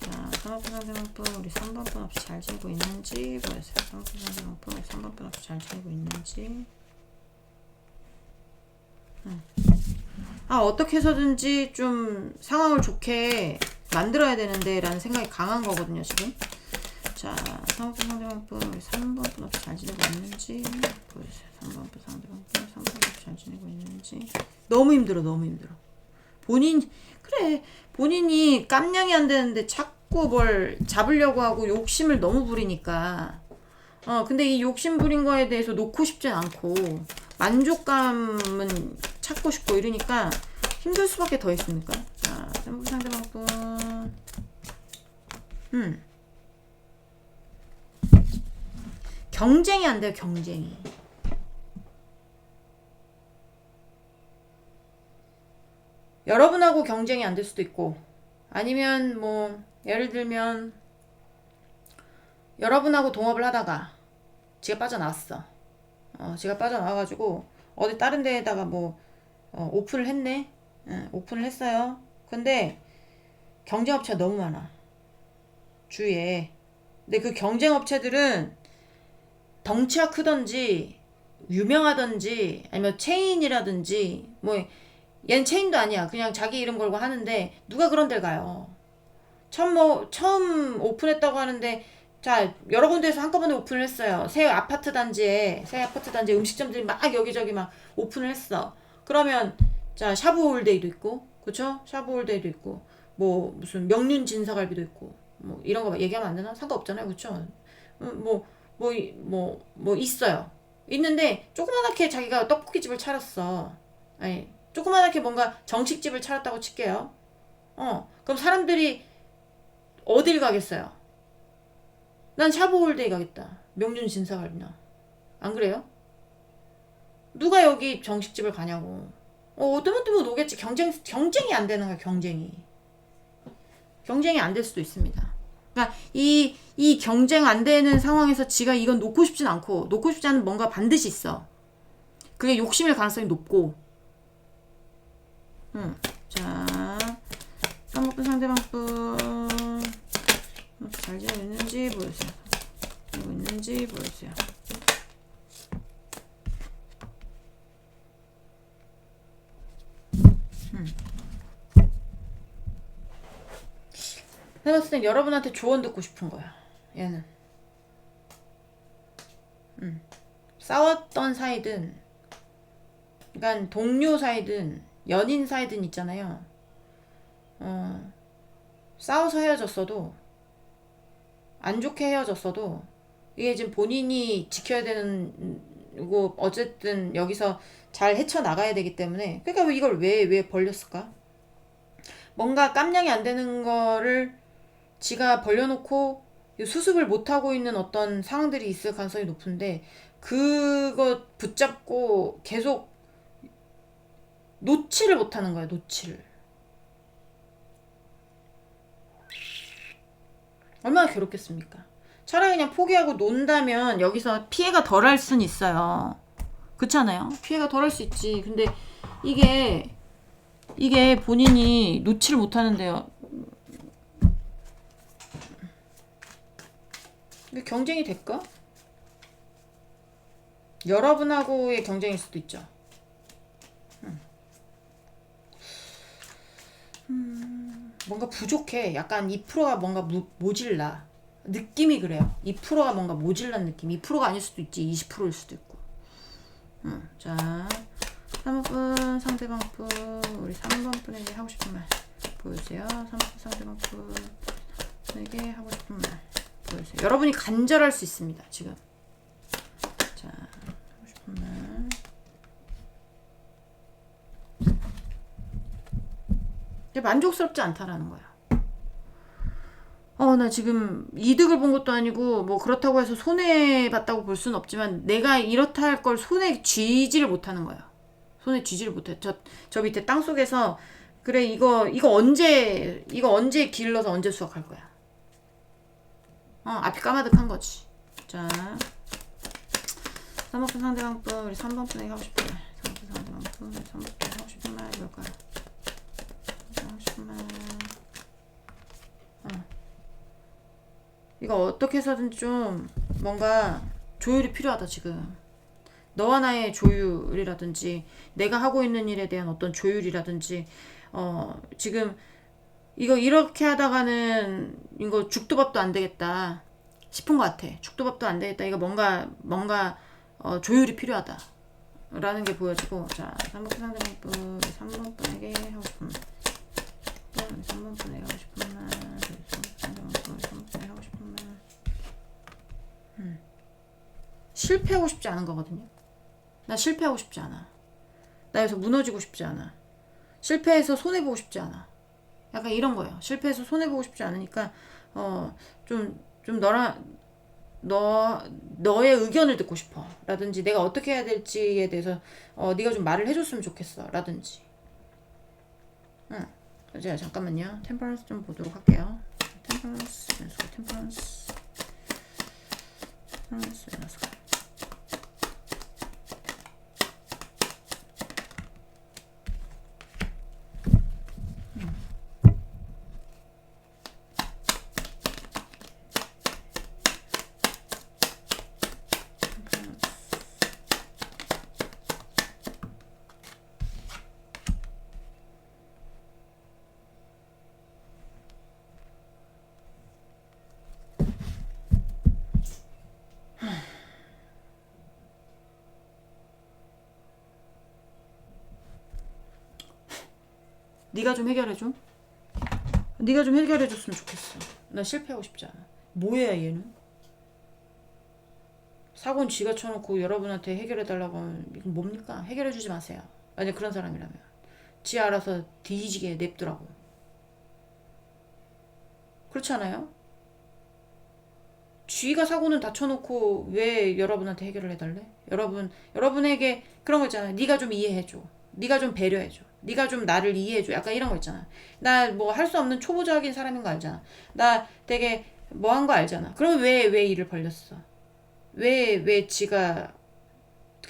자, 3번분 상대방분, 우리 3번분 없이 잘 지내고 있는지 보여주세요. 3번분 상대방분, 우리 3번분 없이 잘 지내고 있는지. 어떻게 해서든지 좀 상황을 좋게 만들어야 되는데 라는 생각이 강한 거거든요, 지금. 자, 3번분 상대방분, 우리 3번분 없이 잘 지내고 있는지 보여주세요. 3번분 상대방분, 3번분 없이 잘 지내고 있는지. 너무 힘들어. 본인이 깜냥이 안 되는데 자꾸 뭘 잡으려고 하고 욕심을 너무 부리니까. 근데 이 욕심 부린 거에 대해서 놓고 싶진 않고, 만족감은 찾고 싶고 이러니까 힘들 수밖에 더 있습니까? 자, 3번분 상대방분. 경쟁이 안 돼요, 경쟁이. 여러분하고 경쟁이 안 될 수도 있고, 아니면 뭐 예를 들면 여러분하고 동업을 하다가 지가 빠져나왔어. 지가 빠져나와가지고 어디 다른 데에다가 뭐 오픈을 했네. 오픈을 했어요. 근데 경쟁업체가 너무 많아, 주위에. 근데 그 경쟁업체들은 덩치가 크던지 유명하던지 아니면 체인이라든지, 뭐 얘는 체인도 아니야, 그냥 자기 이름 걸고 하는데 누가 그런 데를 가요. 처음 오픈했다고 하는데, 자, 여러 군데에서 한꺼번에 오픈을 했어요. 새 아파트 단지에 음식점들이 막 여기저기 막 오픈을 했어. 그러면 자, 샤브홀데이도 있고, 그쵸? 샤브홀데이도 있고, 뭐 무슨 명륜 진사갈비도 있고, 뭐 이런 거 얘기하면 안 되나? 상관없잖아요, 그쵸? 뭐 있어요. 있는데 조그만하게 자기가 떡볶이집을 차렸어. 아니, 조그만하게 뭔가 정식집을 차렸다고 칠게요. 그럼 사람들이 어딜 가겠어요? 난 샤브홀데이 가겠다. 명륜 진사갈비나. 안 그래요? 누가 여기 정식집을 가냐고. 뜨문뜨문 오겠지. 경쟁이 안 되는 거야, 경쟁이. 경쟁이 안 될 수도 있습니다. 그러니까 이 경쟁 안 되는 상황에서 지가 이건 놓고 싶진 않고, 놓고 싶지 않은 뭔가 반드시 있어. 그게 욕심일 가능성이 높고. 자, 3번분 상대방분 잘 지내고 있는지 보여주세요. 지내고 있는지 보여주세요. 내가 봤을 땐 여러분한테 조언 듣고 싶은 거야, 얘는. 싸웠던 사이든, 그러니까 동료 사이든 연인 사이든 있잖아요. 싸워서 헤어졌어도, 안 좋게 헤어졌어도, 이게 지금 본인이 지켜야 되는 거, 어쨌든 여기서 잘 헤쳐나가야 되기 때문에. 그러니까 이걸 왜 벌렸을까? 뭔가 깜냥이 안 되는 거를 지가 벌려놓고 수습을 못하고 있는 어떤 상황들이 있을 가능성이 높은데, 그거 붙잡고 계속 놓지를 못하는 거야, 놓지를. 얼마나 괴롭겠습니까? 차라리 그냥 포기하고 논다면 여기서 피해가 덜할 순 있어요. 그렇잖아요. 피해가 덜할 수 있지. 근데 이게 본인이 놓지를 못하는데요. 이게 경쟁이 될까? 여러분하고의 경쟁일 수도 있죠. 뭔가 부족해. 약간 2%가 뭔가 모질라. 느낌이 그래요. 2%가 뭔가 모질란 느낌. 2%가 아닐 수도 있지. 20%일 수도 있고. 자, 3번 상대방 분, 우리 3번 분에게 하고 싶은 말 보여주세요. 3번 상대방 분에게 하고 싶은 말 보여주세요. 여러분이 간절할 수 있습니다. 지금. 자, 하고 싶은 말. 만족스럽지 않다라는 거야. 나 지금 이득을 본 것도 아니고 뭐 그렇다고 해서 손해 봤다고 볼 수는 없지만 내가 이렇다 할 걸 손에 쥐지를 못하는 거야. 손에 쥐지를 못해. 저 밑에 땅 속에서 그래 이거 언제 길러서 언제 수확할 거야. 앞이 까마득한 거지. 자, 3번 상대방 분, 우리 3번 분에게 하고 싶은 말. 3번 상대방 분, 3번 분에게 하고 싶은 말 뭘까요? 하고 싶은 말. 이거 어떻게 해서든 좀 뭔가 조율이 필요하다 지금. 너와 나의 조율이라든지 내가 하고 있는 일에 대한 어떤 조율이라든지 지금 이거 이렇게 하다가는 이거 죽도밥도 안 되겠다 싶은 것 같아. 죽도밥도 안 되겠다. 이거 뭔가 조율이 필요하다 라는 게 보여지고. 자, 3번 상대방 분, 3번 분에게 하고 싶은 말. 3번 분에게 하고 싶은 말. 3번 분에게 하고 싶은 말. 실패하고 싶지 않은 거거든요. 나 실패하고 싶지 않아. 나 여기서 무너지고 싶지 않아. 실패해서 손해보고 싶지 않아. 약간 이런 거예요. 실패해서 손해보고 싶지 않으니까 좀 너의 의견을 듣고 싶어 라든지 내가 어떻게 해야 될지에 대해서 네가 좀 말을 해줬으면 좋겠어 라든지. 제가 잠깐만요. 템퍼런스 좀 보도록 할게요. 템퍼런스 네가 좀 해결해줘. 네가 좀 해결해줬으면 좋겠어. 나 실패하고 싶지 않아. 뭐야 얘는? 사고는 쥐가 쳐놓고 여러분한테 해결해달라고 하면 이건 뭡니까? 해결해주지 마세요. 만약 그런 사람이라면 지 알아서 뒤지게 냅두라고. 그렇지 않아요? 쥐가 사고는 다 쳐놓고 왜 여러분한테 해결을 해달래? 여러분에게 그런 거 있잖아요. 네가 좀 이해해줘. 네가 좀 배려해줘. 네가 좀 나를 이해해줘. 약간 이런 거 있잖아. 나 뭐 할 수 없는 초보적인 사람인 거 알잖아. 나 되게 뭐 한 거 알잖아. 그러면 왜 일을 벌렸어? 왜 지가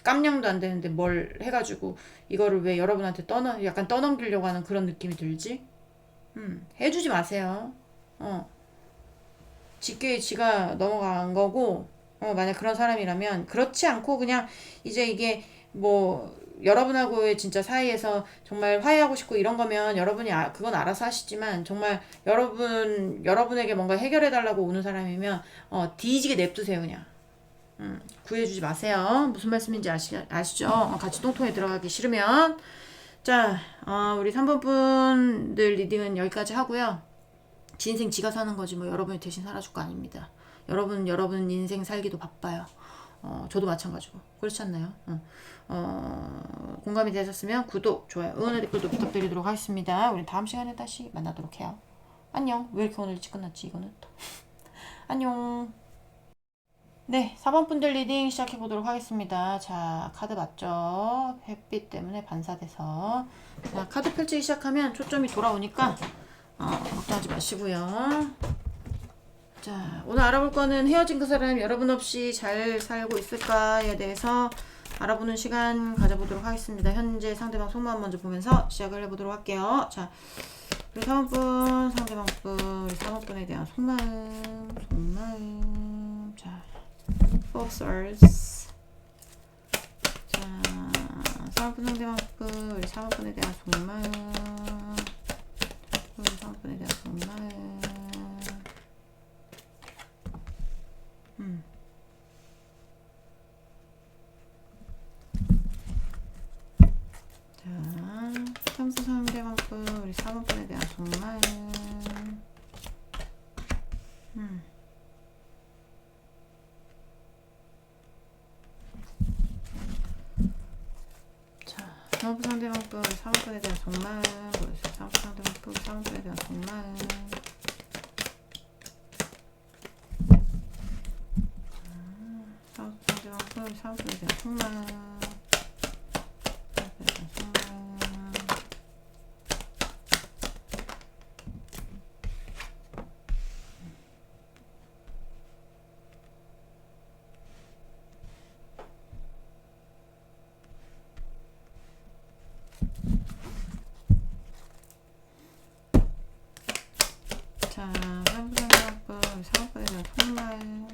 깜냥도 안 되는데 뭘 해가지고 이거를 왜 여러분한테 약간 떠넘기려고 하는 그런 느낌이 들지? 해주지 마세요. 직계에 지가 넘어간 거고, 만약 그런 사람이라면 그렇지 않고 그냥 이제 이게 뭐 여러분하고의 진짜 사이에서 정말 화해하고 싶고 이런 거면 여러분이 그건 알아서 하시지만 정말 여러분에게 뭔가 해결해 달라고 오는 사람이면 뒤지게 냅두세요 그냥. 구해주지 마세요. 무슨 말씀인지 아시죠? 같이 똥통에 들어가기 싫으면. 자, 우리 3번 분들 리딩은 여기까지 하고요. 지 인생 지가 사는 거지 뭐 여러분이 대신 살아줄 거 아닙니다. 여러분 인생 살기도 바빠요. 저도 마찬가지고 그렇지 않나요? 공감이 되셨으면 구독, 좋아요, 응원의 댓글도 부탁드리도록 하겠습니다. 우리 다음 시간에 다시 만나도록 해요. 안녕. 왜 이렇게 오늘 일찍 끝났지 이거는? 안녕. 네, 4번 분들 리딩 시작해 보도록 하겠습니다. 자, 카드 맞죠? 햇빛 때문에 반사돼서. 자, 카드 펼치기 시작하면 초점이 돌아오니까 걱정하지 마시고요. 자, 오늘 알아볼 거는 헤어진 그 사람 여러분 없이 잘 살고 있을까에 대해서 알아보는 시간 가져보도록 하겠습니다. 현재 상대방 속마음 먼저 보면서 시작을 해보도록 할게요. 자, 우리 3번분, 상대방분, 우리 4번분에 대한 속마음. 자, Four of Swords. 자, 3번분 상대방분, 우리 4번분에 대한 속마음. 우리 4번분에 대한 속마음. 자, 3수 상대방분, 우리 4번분에 대한 속마음. 자, 3번 상대방분, 우리 4번분에 대한 속마음. 보여주세요. 3번 상대방분, 우리 4번분에 대한 속마음. 4번 상대방분, 우리 4번분에 대한 속마음. 자, 3번 상대방분, 우리 4번분에 대한 속마음.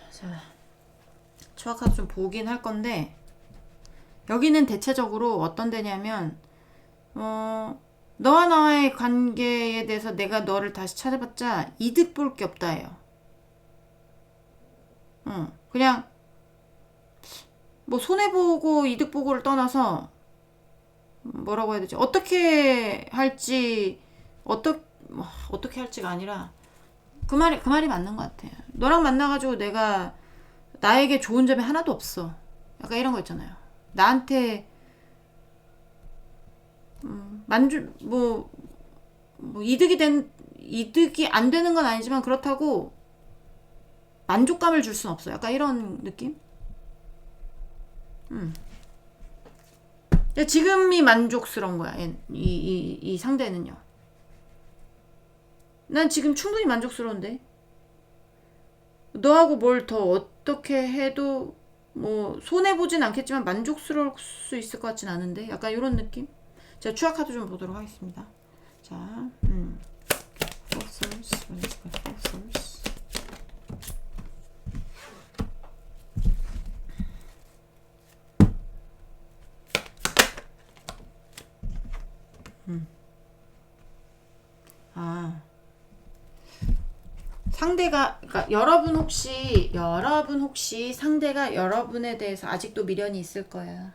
자, 추악하게 좀 보긴 할 건데 여기는 대체적으로 어떤 데냐면 너와 나와의 관계에 대해서 내가 너를 다시 찾아봤자 이득 볼 게 없다예요. 그냥 뭐 손해보고 이득보고를 떠나서 뭐라고 해야 되지? 어떻게 할지 어떻게 할지가 아니라 그 말이 맞는 것 같아요. 너랑 만나가지고 내가 나에게 좋은 점이 하나도 없어. 약간 이런 거 있잖아요. 나한테 이득이 안 되는 건 아니지만 그렇다고 만족감을 줄 순 없어. 약간 이런 느낌? 지금이 만족스러운 거야. 이 상대는요. 난 지금 충분히 만족스러운데 너하고 뭘 더 어떻게 해도 뭐 손해보진 않겠지만 만족스러울 수 있을 것 같진 않은데 약간 이런 느낌? 제가 추악 카드 좀 보도록 하겠습니다. 자, Four of Swords, Four of Swords. 상대가, 그러니까 여러분 혹시 상대가 여러분에 대해서 아직도 미련이 있을 거야.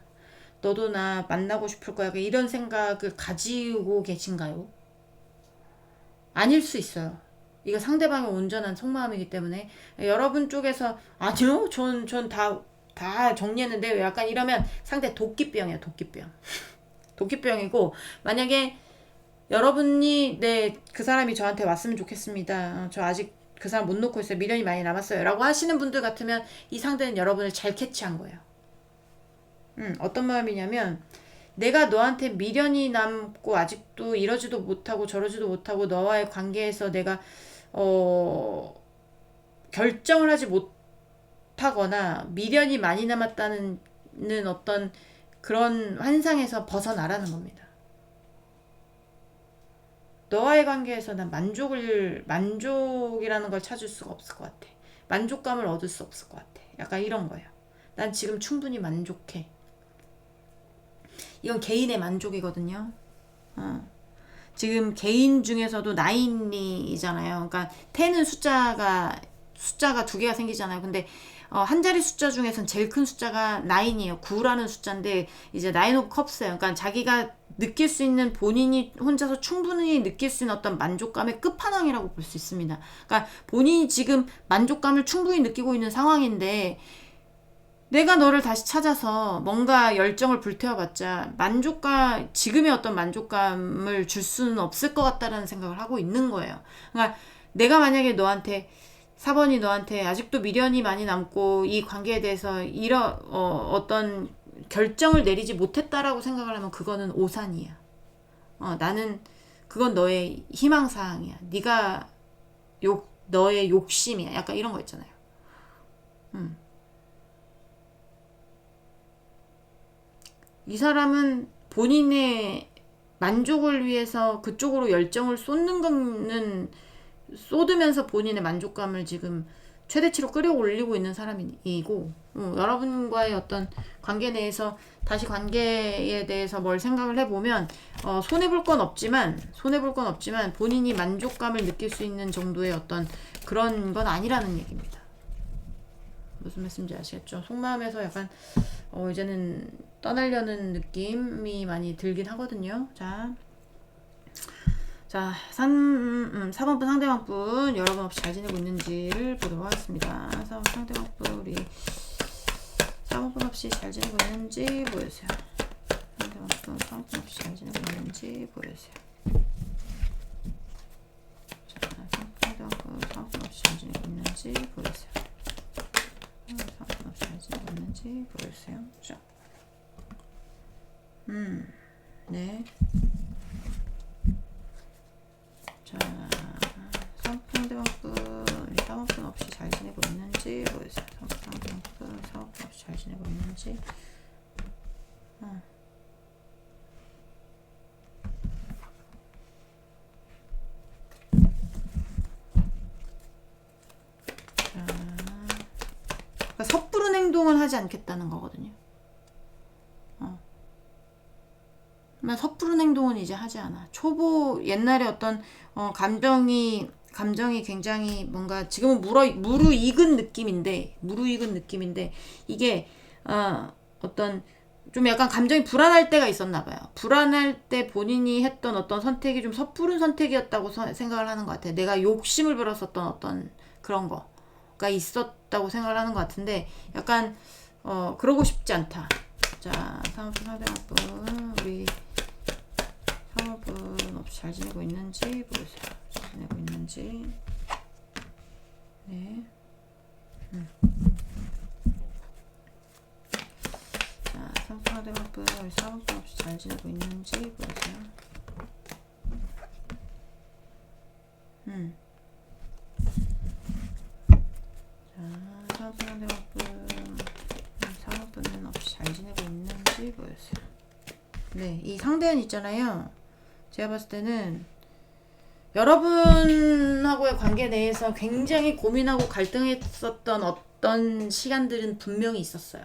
너도 나 만나고 싶을 거야. 이런 생각을 가지고 계신가요? 아닐 수 있어요. 이거 상대방의 온전한 속마음이기 때문에 여러분 쪽에서 아니요, 전 다 정리했는데 약간 이러면 상대 도끼병이야, 도끼병. 도끼병이고 만약에 여러분이 그 사람이 저한테 왔으면 좋겠습니다. 저 아직 그 사람 못 놓고 있어요. 미련이 많이 남았어요. 라고 하시는 분들 같으면 이 상대는 여러분을 잘 캐치한 거예요. 어떤 마음이냐면 내가 너한테 미련이 남고 아직도 이러지도 못하고 저러지도 못하고 너와의 관계에서 내가 결정을 하지 못하거나 미련이 많이 남았다는 어떤 그런 환상에서 벗어나라는 겁니다. 너와의 관계에서 난 만족이라는 걸 찾을 수가 없을 것 같아. 만족감을 얻을 수 없을 것 같아. 약간 이런 거예요. 난 지금 충분히 만족해. 이건 개인의 만족이거든요. 지금 개인 중에서도 9이잖아요. 그러니까 10은 숫자가 두 개가 생기잖아요. 근데 한 자리 숫자 중에선 제일 큰 숫자가 9이에요. 9라는 숫자인데 이제 9 of cups예요. 그러니까 자기가 느낄 수 있는, 본인이 혼자서 충분히 느낄 수 있는 어떤 만족감의 끝판왕이라고 볼 수 있습니다. 그러니까 본인이 지금 만족감을 충분히 느끼고 있는 상황인데 내가 너를 다시 찾아서 뭔가 열정을 불태워봤자 지금의 어떤 만족감을 줄 수는 없을 것 같다라는 생각을 하고 있는 거예요. 그러니까 내가 만약에 너한테, 4번이 너한테 아직도 미련이 많이 남고 이 관계에 대해서 어떤 결정을 내리지 못했다라고 생각을 하면 그거는 오산이야. 나는 그건 너의 희망사항이야. 너의 욕심이야. 약간 이런 거 있잖아요. 이 사람은 본인의 만족을 위해서 그쪽으로 열정을 쏟으면서 본인의 만족감을 지금 최대치로 끌어올리고 있는 사람이고, 여러분과의 어떤 관계 내에서 다시 관계에 대해서 뭘 생각을 해보면 손해볼 건 없지만 본인이 만족감을 느낄 수 있는 정도의 어떤 그런 건 아니라는 얘기입니다. 무슨 말씀인지 아시겠죠? 속마음에서 약간 이제는 떠나려는 느낌이 많이 들긴 하거든요. 자, 4번분 상대방분 여러분 없이 잘 지내고 있는지를 보도록 하겠습니다. 4번 상대방분 우리 4번분 없이 잘 지내고 있는지 보여주세요. 상대방분 4번분 없이 잘 지내고 있는지 보여주세요. 자, 상대방분 4번분 없이 잘 지내고 있는지 보여주세요. 4번분 없이 잘 지내고 있는지 보여주세요. 자, 네. 자, 상대방분 4번분 없이 잘 지내고 있는지 보여주세요. 상대방분 4번분 없이 잘 지내고 있는지. 그러니까 섣부른 행동은 하지 않겠다는 거거든요. 섣부른 행동은 이제 하지 않아. 옛날에 어떤 감정이 굉장히 뭔가 지금은 무르익은 느낌인데 이게 어떤 좀 약간 감정이 불안할 때가 있었나 봐요. 불안할 때 본인이 했던 어떤 선택이 좀 섣부른 선택이었다고 생각을 하는 것 같아요. 내가 욕심을 부렸었던 어떤 그런 거가 있었다고 생각을 하는 것 같은데 약간 그러고 싶지 않다. 자, 상대방분 우리 상호분 없이 잘 지내고 있는지 보세요. 잘 지내고 있는지. 네. 자, 상대방분 우리 상호분 없이 잘 지내고 있는지 보세요. 자, 상대방분 상호분은 없이 잘 지내고 있는지 보세요. 네, 이 상대는 있잖아요. 제가 봤을 때는 여러분하고의 관계 내에서 굉장히 고민하고 갈등했었던 어떤 시간들은 분명히 있었어요.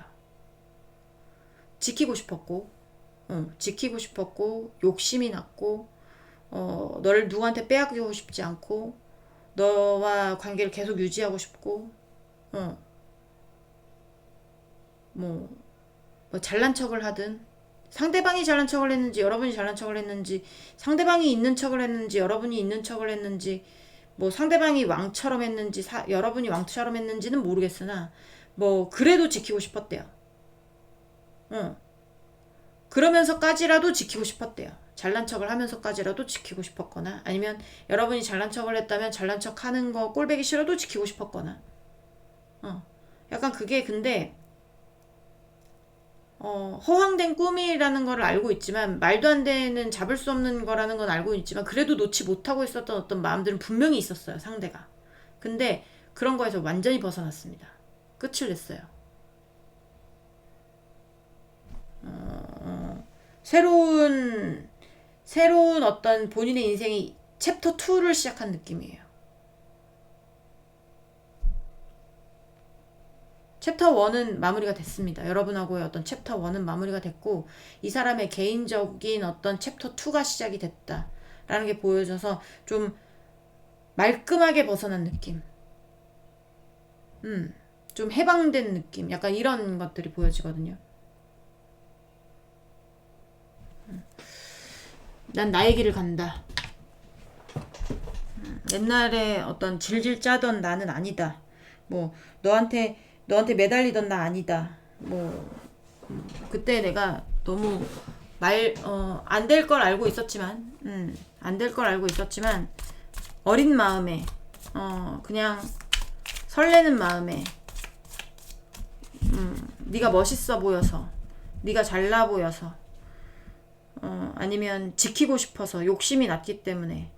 지키고 싶었고, 욕심이 났고, 너를 누구한테 빼앗기고 싶지 않고, 너와 관계를 계속 유지하고 싶고, 뭐 잘난 척을 하든, 상대방이 잘난 척을 했는지 여러분이 잘난 척을 했는지, 상대방이 있는 척을 했는지 여러분이 있는 척을 했는지, 뭐 상대방이 왕처럼 했는지 여러분이 왕처럼 했는지는 모르겠으나 뭐 그래도 지키고 싶었대요. 그러면서까지라도 지키고 싶었대요. 잘난 척을 하면서까지라도 지키고 싶었거나, 아니면 여러분이 잘난 척을 했다면 잘난 척 하는 거 꼴보기 싫어도 지키고 싶었거나. 약간 그게 근데 허황된 꿈이라는 걸 알고 있지만, 말도 안 되는, 잡을 수 없는 거라는 건 알고 있지만, 그래도 놓지 못하고 있었던 어떤 마음들은 분명히 있었어요, 상대가. 근데 그런 거에서 완전히 벗어났습니다. 끝을 냈어요. 새로운 어떤 본인의 인생이 챕터 2를 시작한 느낌이에요. 챕터 1은 마무리가 됐습니다. 여러분하고의 어떤 챕터 1은 마무리가 됐고, 이 사람의 개인적인 어떤 챕터 2가 시작이 됐다라는 게 보여져서 좀 말끔하게 벗어난 느낌, 좀 해방된 느낌, 약간 이런 것들이 보여지거든요. 난 나의 길을 간다. 옛날에 어떤 질질 짜던 나는 아니다. 뭐 너한테 매달리던 나 아니다. 뭐 그때 내가 너무 안 될 걸 알고 있었지만, 안 될 걸 알고 있었지만 어린 마음에 그냥 설레는 마음에 네가 멋있어 보여서, 네가 잘나 보여서, 아니면 지키고 싶어서 욕심이 났기 때문에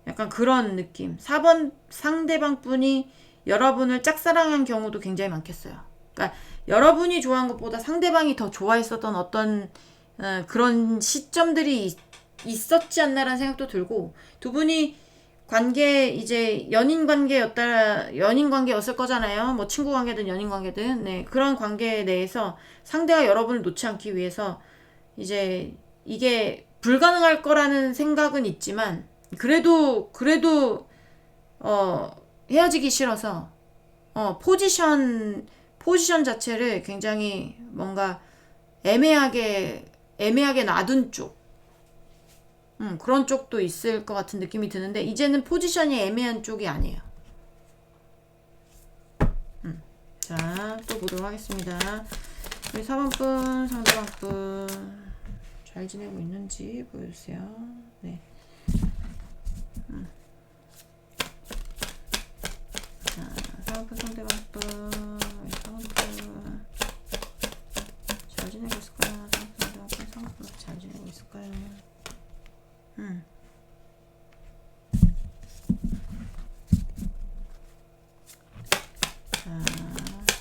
약간 그런 느낌. 4번 상대방 분이 여러분을 짝사랑한 경우도 굉장히 많겠어요. 그러니까 여러분이 좋아한 것보다 상대방이 더 좋아했었던 어떤 그런 시점들이 있었지 않나라는 생각도 들고, 두 분이 이제 연인 관계였을 거잖아요. 뭐 친구 관계든 연인 관계든. 네, 그런 관계에 대해서 상대가 여러분을 놓지 않기 위해서 이제 이게 불가능할 거라는 생각은 있지만, 그래도 헤어지기 싫어서 포지션 자체를 굉장히 뭔가 애매하게 놔둔 쪽, 그런 쪽도 있을 것 같은 느낌이 드는데, 이제는 포지션이 애매한 쪽이 아니에요. 자, 또 보도록 하겠습니다. 우리 4번분, 상대방분 잘 지내고 있는지 보여주세요. 네. 자, 4번분, 상대방분, 우리 4번분 잘 지내고 있을까요? 4번분 잘 지내고 있을까요?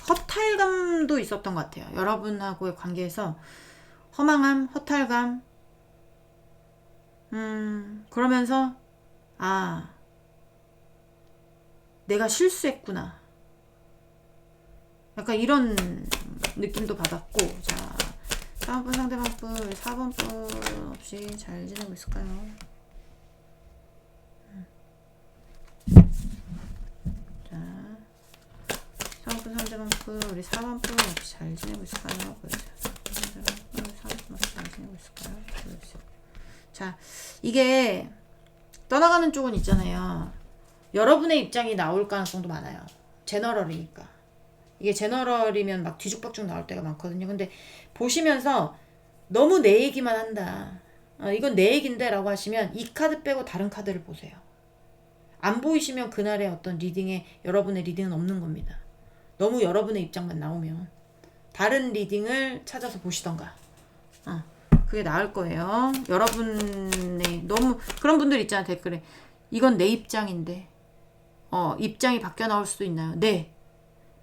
허탈감도 있었던 것 같아요. 여러분하고의 관계에서 허망함, 허탈감. 그러면서 내가 실수했구나. 약간 이런 느낌도 받았고. 자, 3번 상대방분, 4번분 없이 잘 지내고 있을까요? 자, 3번 상대방분, 우리 4번분 없이 잘 지내고 있을까요? 보여주세요. 4번분 없이 잘 지내고 있을까요? 보여주세요. 자, 이게 떠나가는 쪽은 있잖아요. 여러분의 입장이 나올 가능성도 많아요. 제너럴이니까. 이게 제너럴이면 막 뒤죽박죽 나올 때가 많거든요. 근데 보시면서 너무 내 얘기만 한다. 이건 내 얘긴데 라고 하시면 이 카드 빼고 다른 카드를 보세요. 안 보이시면 그날의 어떤 여러분의 리딩은 없는 겁니다. 너무 여러분의 입장만 나오면 다른 리딩을 찾아서 보시던가. 그게 나을 거예요. 여러분의 너무 그런 분들 있잖아, 댓글에. 이건 내 입장인데 입장이 바뀌어 나올 수도 있나요? 네.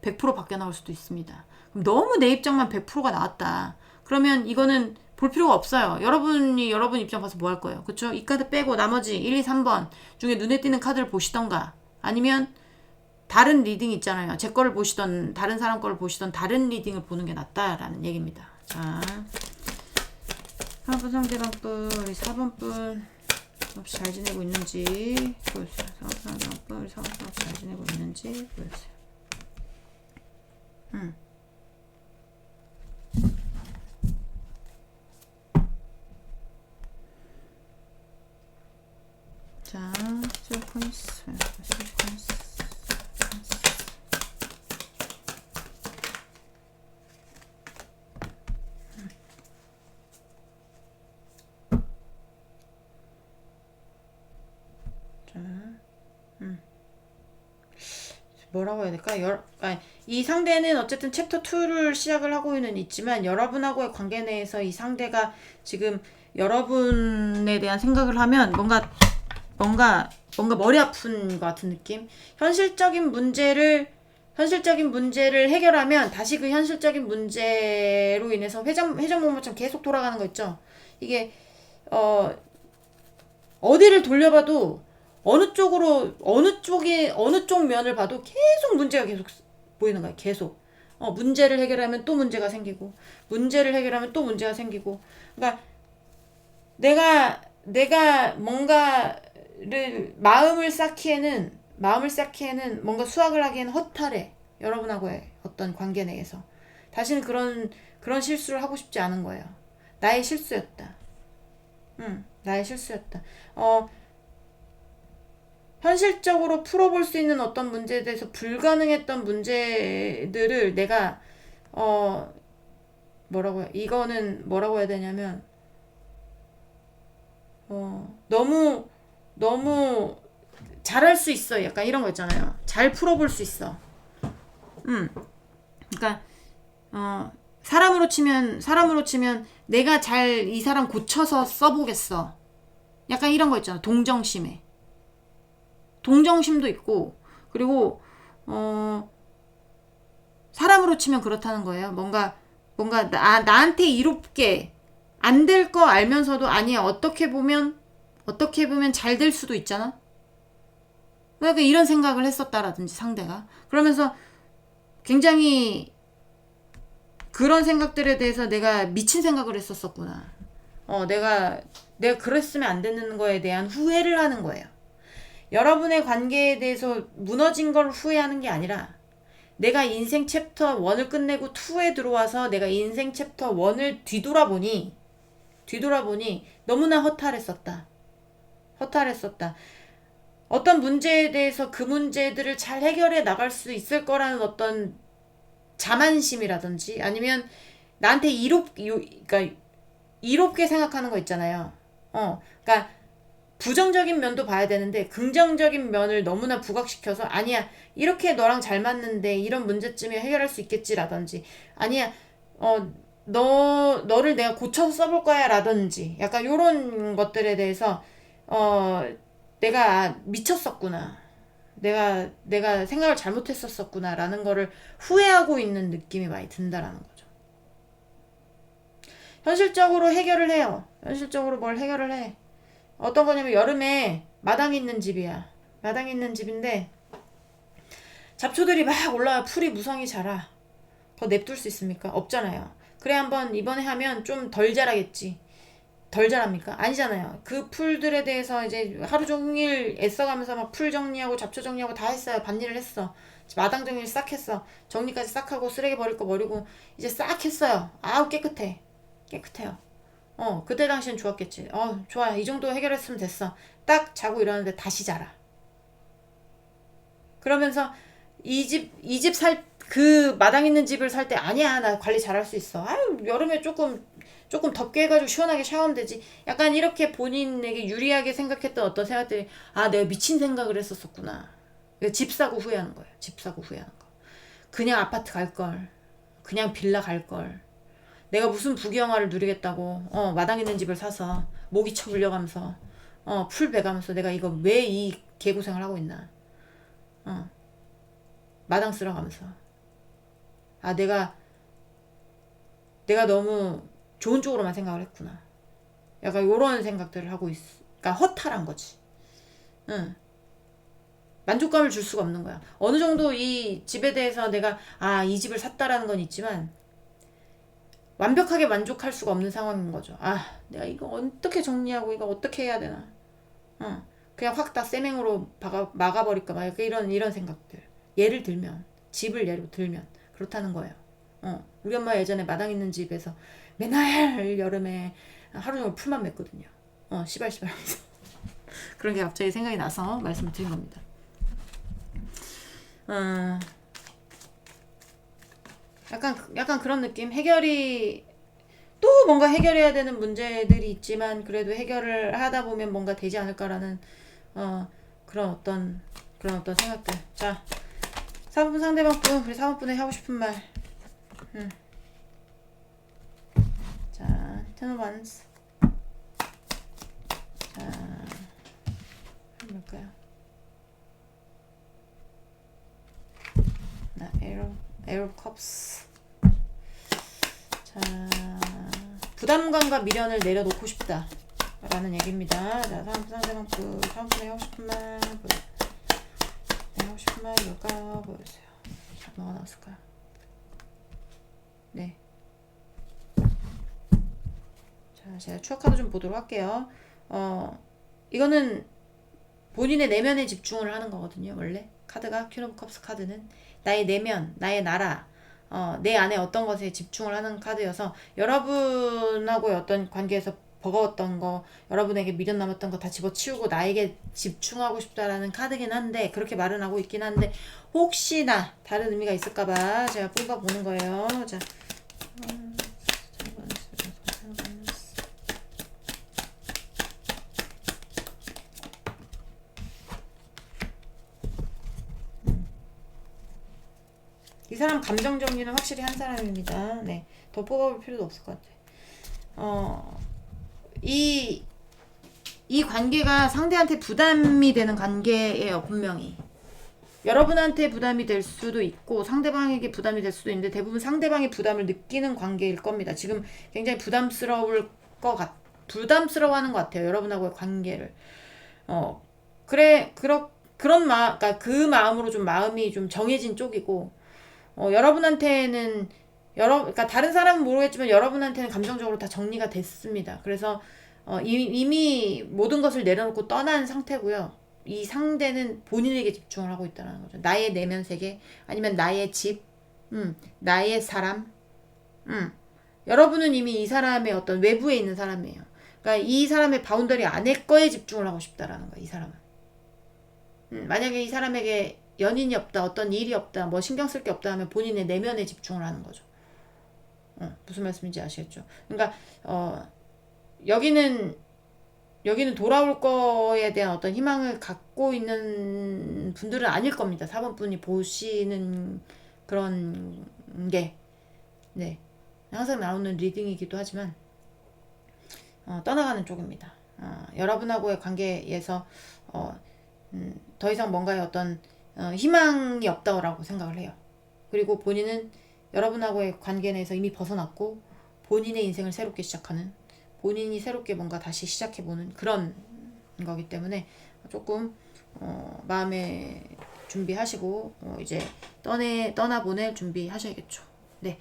100% 바뀌어 나올 수도 있습니다. 그럼 너무 내 입장만 100%가 나왔다. 그러면 이거는 볼 필요가 없어요. 여러분이 여러분 입장 봐서 뭐 할 거예요? 그쵸? 이 카드 빼고 나머지 1, 2, 3번 중에 눈에 띄는 카드를 보시던가, 아니면 다른 리딩 있잖아요. 제 거를 보시던, 다른 사람 거를 보시던 다른 리딩을 보는 게 낫다라는 얘기입니다. 자, 3번 상대방분, 우리 4번분 혹시 잘 지내고 있는지 보여주세요. 4번 상대방분, 우리 4번분 혹시 잘 지내고 있는지 보여주세요. 자, 시퀀스. 뭐라고 해야 될까? 이 상대는 어쨌든 챕터 2를 시작을 하고는 있지만, 여러분하고의 관계 내에서 이 상대가 지금 여러분에 대한 생각을 하면 뭔가 머리 아픈 것 같은 느낌? 현실적인 문제를 해결하면 다시 그 현실적인 문제로 인해서 회전목마처럼 계속 돌아가는 거 있죠? 이게 어디를 돌려봐도 어느 쪽 면을 봐도 계속 문제가 계속 보이는 거야. 계속. 문제를 해결하면 또 문제가 생기고, 문제를 해결하면 또 문제가 생기고. 그러니까 내가 뭔가를 마음을 쌓기에는 뭔가 수확을 하기에는 허탈해. 여러분하고의 어떤 관계 내에서 다시는 그런 실수를 하고 싶지 않은 거예요. 나의 실수였다. 나의 실수였다. 현실적으로 풀어볼 수 있는 어떤 문제에 대해서 불가능했던 문제들을 내가 이거는 뭐라고 해야 되냐면 너무 잘할 수 있어. 약간 이런 거 있잖아요. 잘 풀어볼 수 있어. 그러니까 사람으로 치면 내가 잘 이 사람 고쳐서 써보겠어. 약간 이런 거 있잖아. 동정심도 있고, 그리고 사람으로 치면 그렇다는 거예요. 뭔가 나한테 이롭게 안 될 거 알면서도 아니야. 어떻게 보면 잘 될 수도 있잖아. 그러니까 이런 생각을 했었다라든지 상대가 그러면서 굉장히 그런 생각들에 대해서 내가 미친 생각을 했었었구나. 내가 그랬으면 안 되는 거에 대한 후회를 하는 거예요. 여러분의 관계에 대해서 무너진 걸 후회하는 게 아니라 내가 인생 챕터 1을 끝내고 2에 들어와서 내가 인생 챕터 1을 뒤돌아보니 너무나 허탈했었다. 어떤 문제에 대해서 그 문제들을 잘 해결해 나갈 수 있을 거라는 어떤 자만심이라든지 아니면 나한테 그러니까 이롭게 생각하는 거 있잖아요. 그러니까 부정적인 면도 봐야 되는데 긍정적인 면을 너무나 부각시켜서 아니야 이렇게 너랑 잘 맞는데 이런 문제점이 해결할 수 있겠지라든지 아니야 너를 내가 고쳐서 써볼 거야 라든지 약간 요런 것들에 대해서 내가 미쳤었구나. 내가 생각을 잘못했었구나 라는 거를 후회하고 있는 느낌이 많이 든다라는 거죠. 현실적으로 해결을 해요. 현실적으로 뭘 해결을 해. 어떤 거냐면 여름에 마당 있는 집이야. 마당 있는 집인데 잡초들이 막 올라와. 풀이 무성히 자라. 더 냅둘 수 있습니까? 없잖아요. 그래 한번 이번에 하면 좀 덜 자라겠지. 덜 자랍니까? 아니잖아요. 그 풀들에 대해서 이제 하루 종일 애써가면서 막 풀 정리하고 잡초 정리하고 다 했어요. 밭일을 했어. 마당 정리를 싹 했어. 정리까지 싹 하고 쓰레기 버릴 거 버리고 이제 싹 했어요. 아우 깨끗해요. 그때 당시엔 좋았겠지. 좋아. 이 정도 해결했으면 됐어. 딱 자고 일어났는데 다시 자라. 그러면서 그 마당 있는 집을 살 때 아니야. 나 관리 잘할 수 있어. 아유, 여름에 조금 덥게 해가지고 시원하게 샤워하면 되지. 약간 이렇게 본인에게 유리하게 생각했던 어떤 생각들이 내가 미친 생각을 했었구나. 집 사고 후회하는 거예요. 집 사고 후회하는 거. 그냥 아파트 갈 걸. 그냥 빌라 갈 걸. 내가 무슨 부귀영화를 누리겠다고 마당 있는 집을 사서 모기쳐 물려가면서 풀 베가면서 내가 이거 왜 이 개고생을 하고 있나. 마당 쓸어가면서 내가 너무 좋은 쪽으로만 생각을 했구나. 약간 요런 생각들을 하고 있어. 그러니까 허탈한 거지. 만족감을 줄 수가 없는 거야. 어느 정도 이 집에 대해서 내가 이 집을 샀다라는 건 있지만 완벽하게 만족할 수가 없는 상황인 거죠. 내가 이거 어떻게 정리하고 이거 어떻게 해야 되나. 그냥 확 다 쇠맹으로 막아버릴까 막 이런 생각들. 집을 예로 들면 그렇다는 거예요. 우리 엄마 예전에 마당 있는 집에서 맨날 여름에 하루 종일 풀만 맸거든요. 시발시발 하면서. 그런 게 갑자기 생각이 나서 말씀을 드린 겁니다. 약간 그런 느낌. 또 뭔가 해결해야 되는 문제들이 있지만 그래도 해결을 하다 보면 뭔가 되지 않을까라는 그런 어떤 생각들. 자, 4번 상대방분, 우리 4번분에 하고 싶은 말. 자, turn once. 자, 뭘까요? Aero Cups. 자, 부담감과 미련을 내려놓고 싶다 라는 얘기입니다. 자, 상대방 상대방이 하고 싶은 말 하고 싶은 말 뭘까 보여주세요. 뭐가 나왔을까요? 네. 자, 제가 추억 카드 좀 보도록 할게요. 이거는 본인의 내면에 집중을 하는 거거든요. 원래 카드가 퀸 오브 컵스 카드는 나의 내면, 나의 나라, 내 안에 어떤 것에 집중을 하는 카드여서 여러분하고의 어떤 관계에서 버거웠던 거, 여러분에게 미련 남았던 거 다 집어치우고 나에게 집중하고 싶다라는 카드긴 한데, 그렇게 말은 하고 있긴 한데, 혹시나 다른 의미가 있을까봐 제가 뽑아보는 거예요. 자, 이 사람 감정 정리는 확실히 한 사람입니다. 네, 더 뽑아볼 필요도 없을 것 같아. 이 관계가 상대한테 부담이 되는 관계예요, 분명히. 여러분한테 부담이 될 수도 있고 상대방에게 부담이 될 수도 있는데 대부분 상대방이 부담을 느끼는 관계일 겁니다. 지금 굉장히 부담스러워하는 것 같아요. 여러분하고의 관계를. 그러니까 그 마음으로 좀 마음이 좀 정해진 쪽이고, 여러분한테는 그러니까 다른 사람은 모르겠지만 여러분한테는 감정적으로 다 정리가 됐습니다. 그래서 이미 모든 것을 내려놓고 떠난 상태고요. 이 상대는 본인에게 집중을 하고 있다는 거죠. 나의 내면 세계, 아니면 나의 집, 나의 사람. 여러분은 이미 이 사람의 어떤 외부에 있는 사람이에요. 그러니까 이 사람의 바운더리 안에 거에 집중을 하고 싶다라는 거예요. 이 사람은. 만약에 이 사람에게 연인이 없다, 어떤 일이 없다, 뭐 신경 쓸 게 없다 하면 본인의 내면에 집중을 하는 거죠. 무슨 말씀인지 아시겠죠? 그러니까 여기는 돌아올 거에 대한 어떤 희망을 갖고 있는 분들은 아닐 겁니다. 4번 분이 보시는 그런 게, 네, 항상 나오는 리딩이기도 하지만 떠나가는 쪽입니다. 여러분하고의 관계에서 더 이상 뭔가의 어떤 희망이 없다고 생각을 해요. 그리고 본인은 여러분하고의 관계 내에서 이미 벗어났고 본인의 인생을 새롭게 시작하는, 본인이 새롭게 뭔가 다시 시작해보는 그런 거기 때문에 조금 마음에 준비하시고 이제 떠나보낼 준비하셔야겠죠. 네.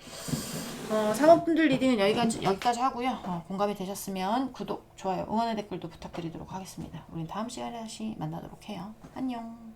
3번 분들 리딩은 여기까지 하고요. 공감이 되셨으면 구독, 좋아요, 응원의 댓글도 부탁드리도록 하겠습니다. 우린 다음 시간에 다시 만나도록 해요. 안녕.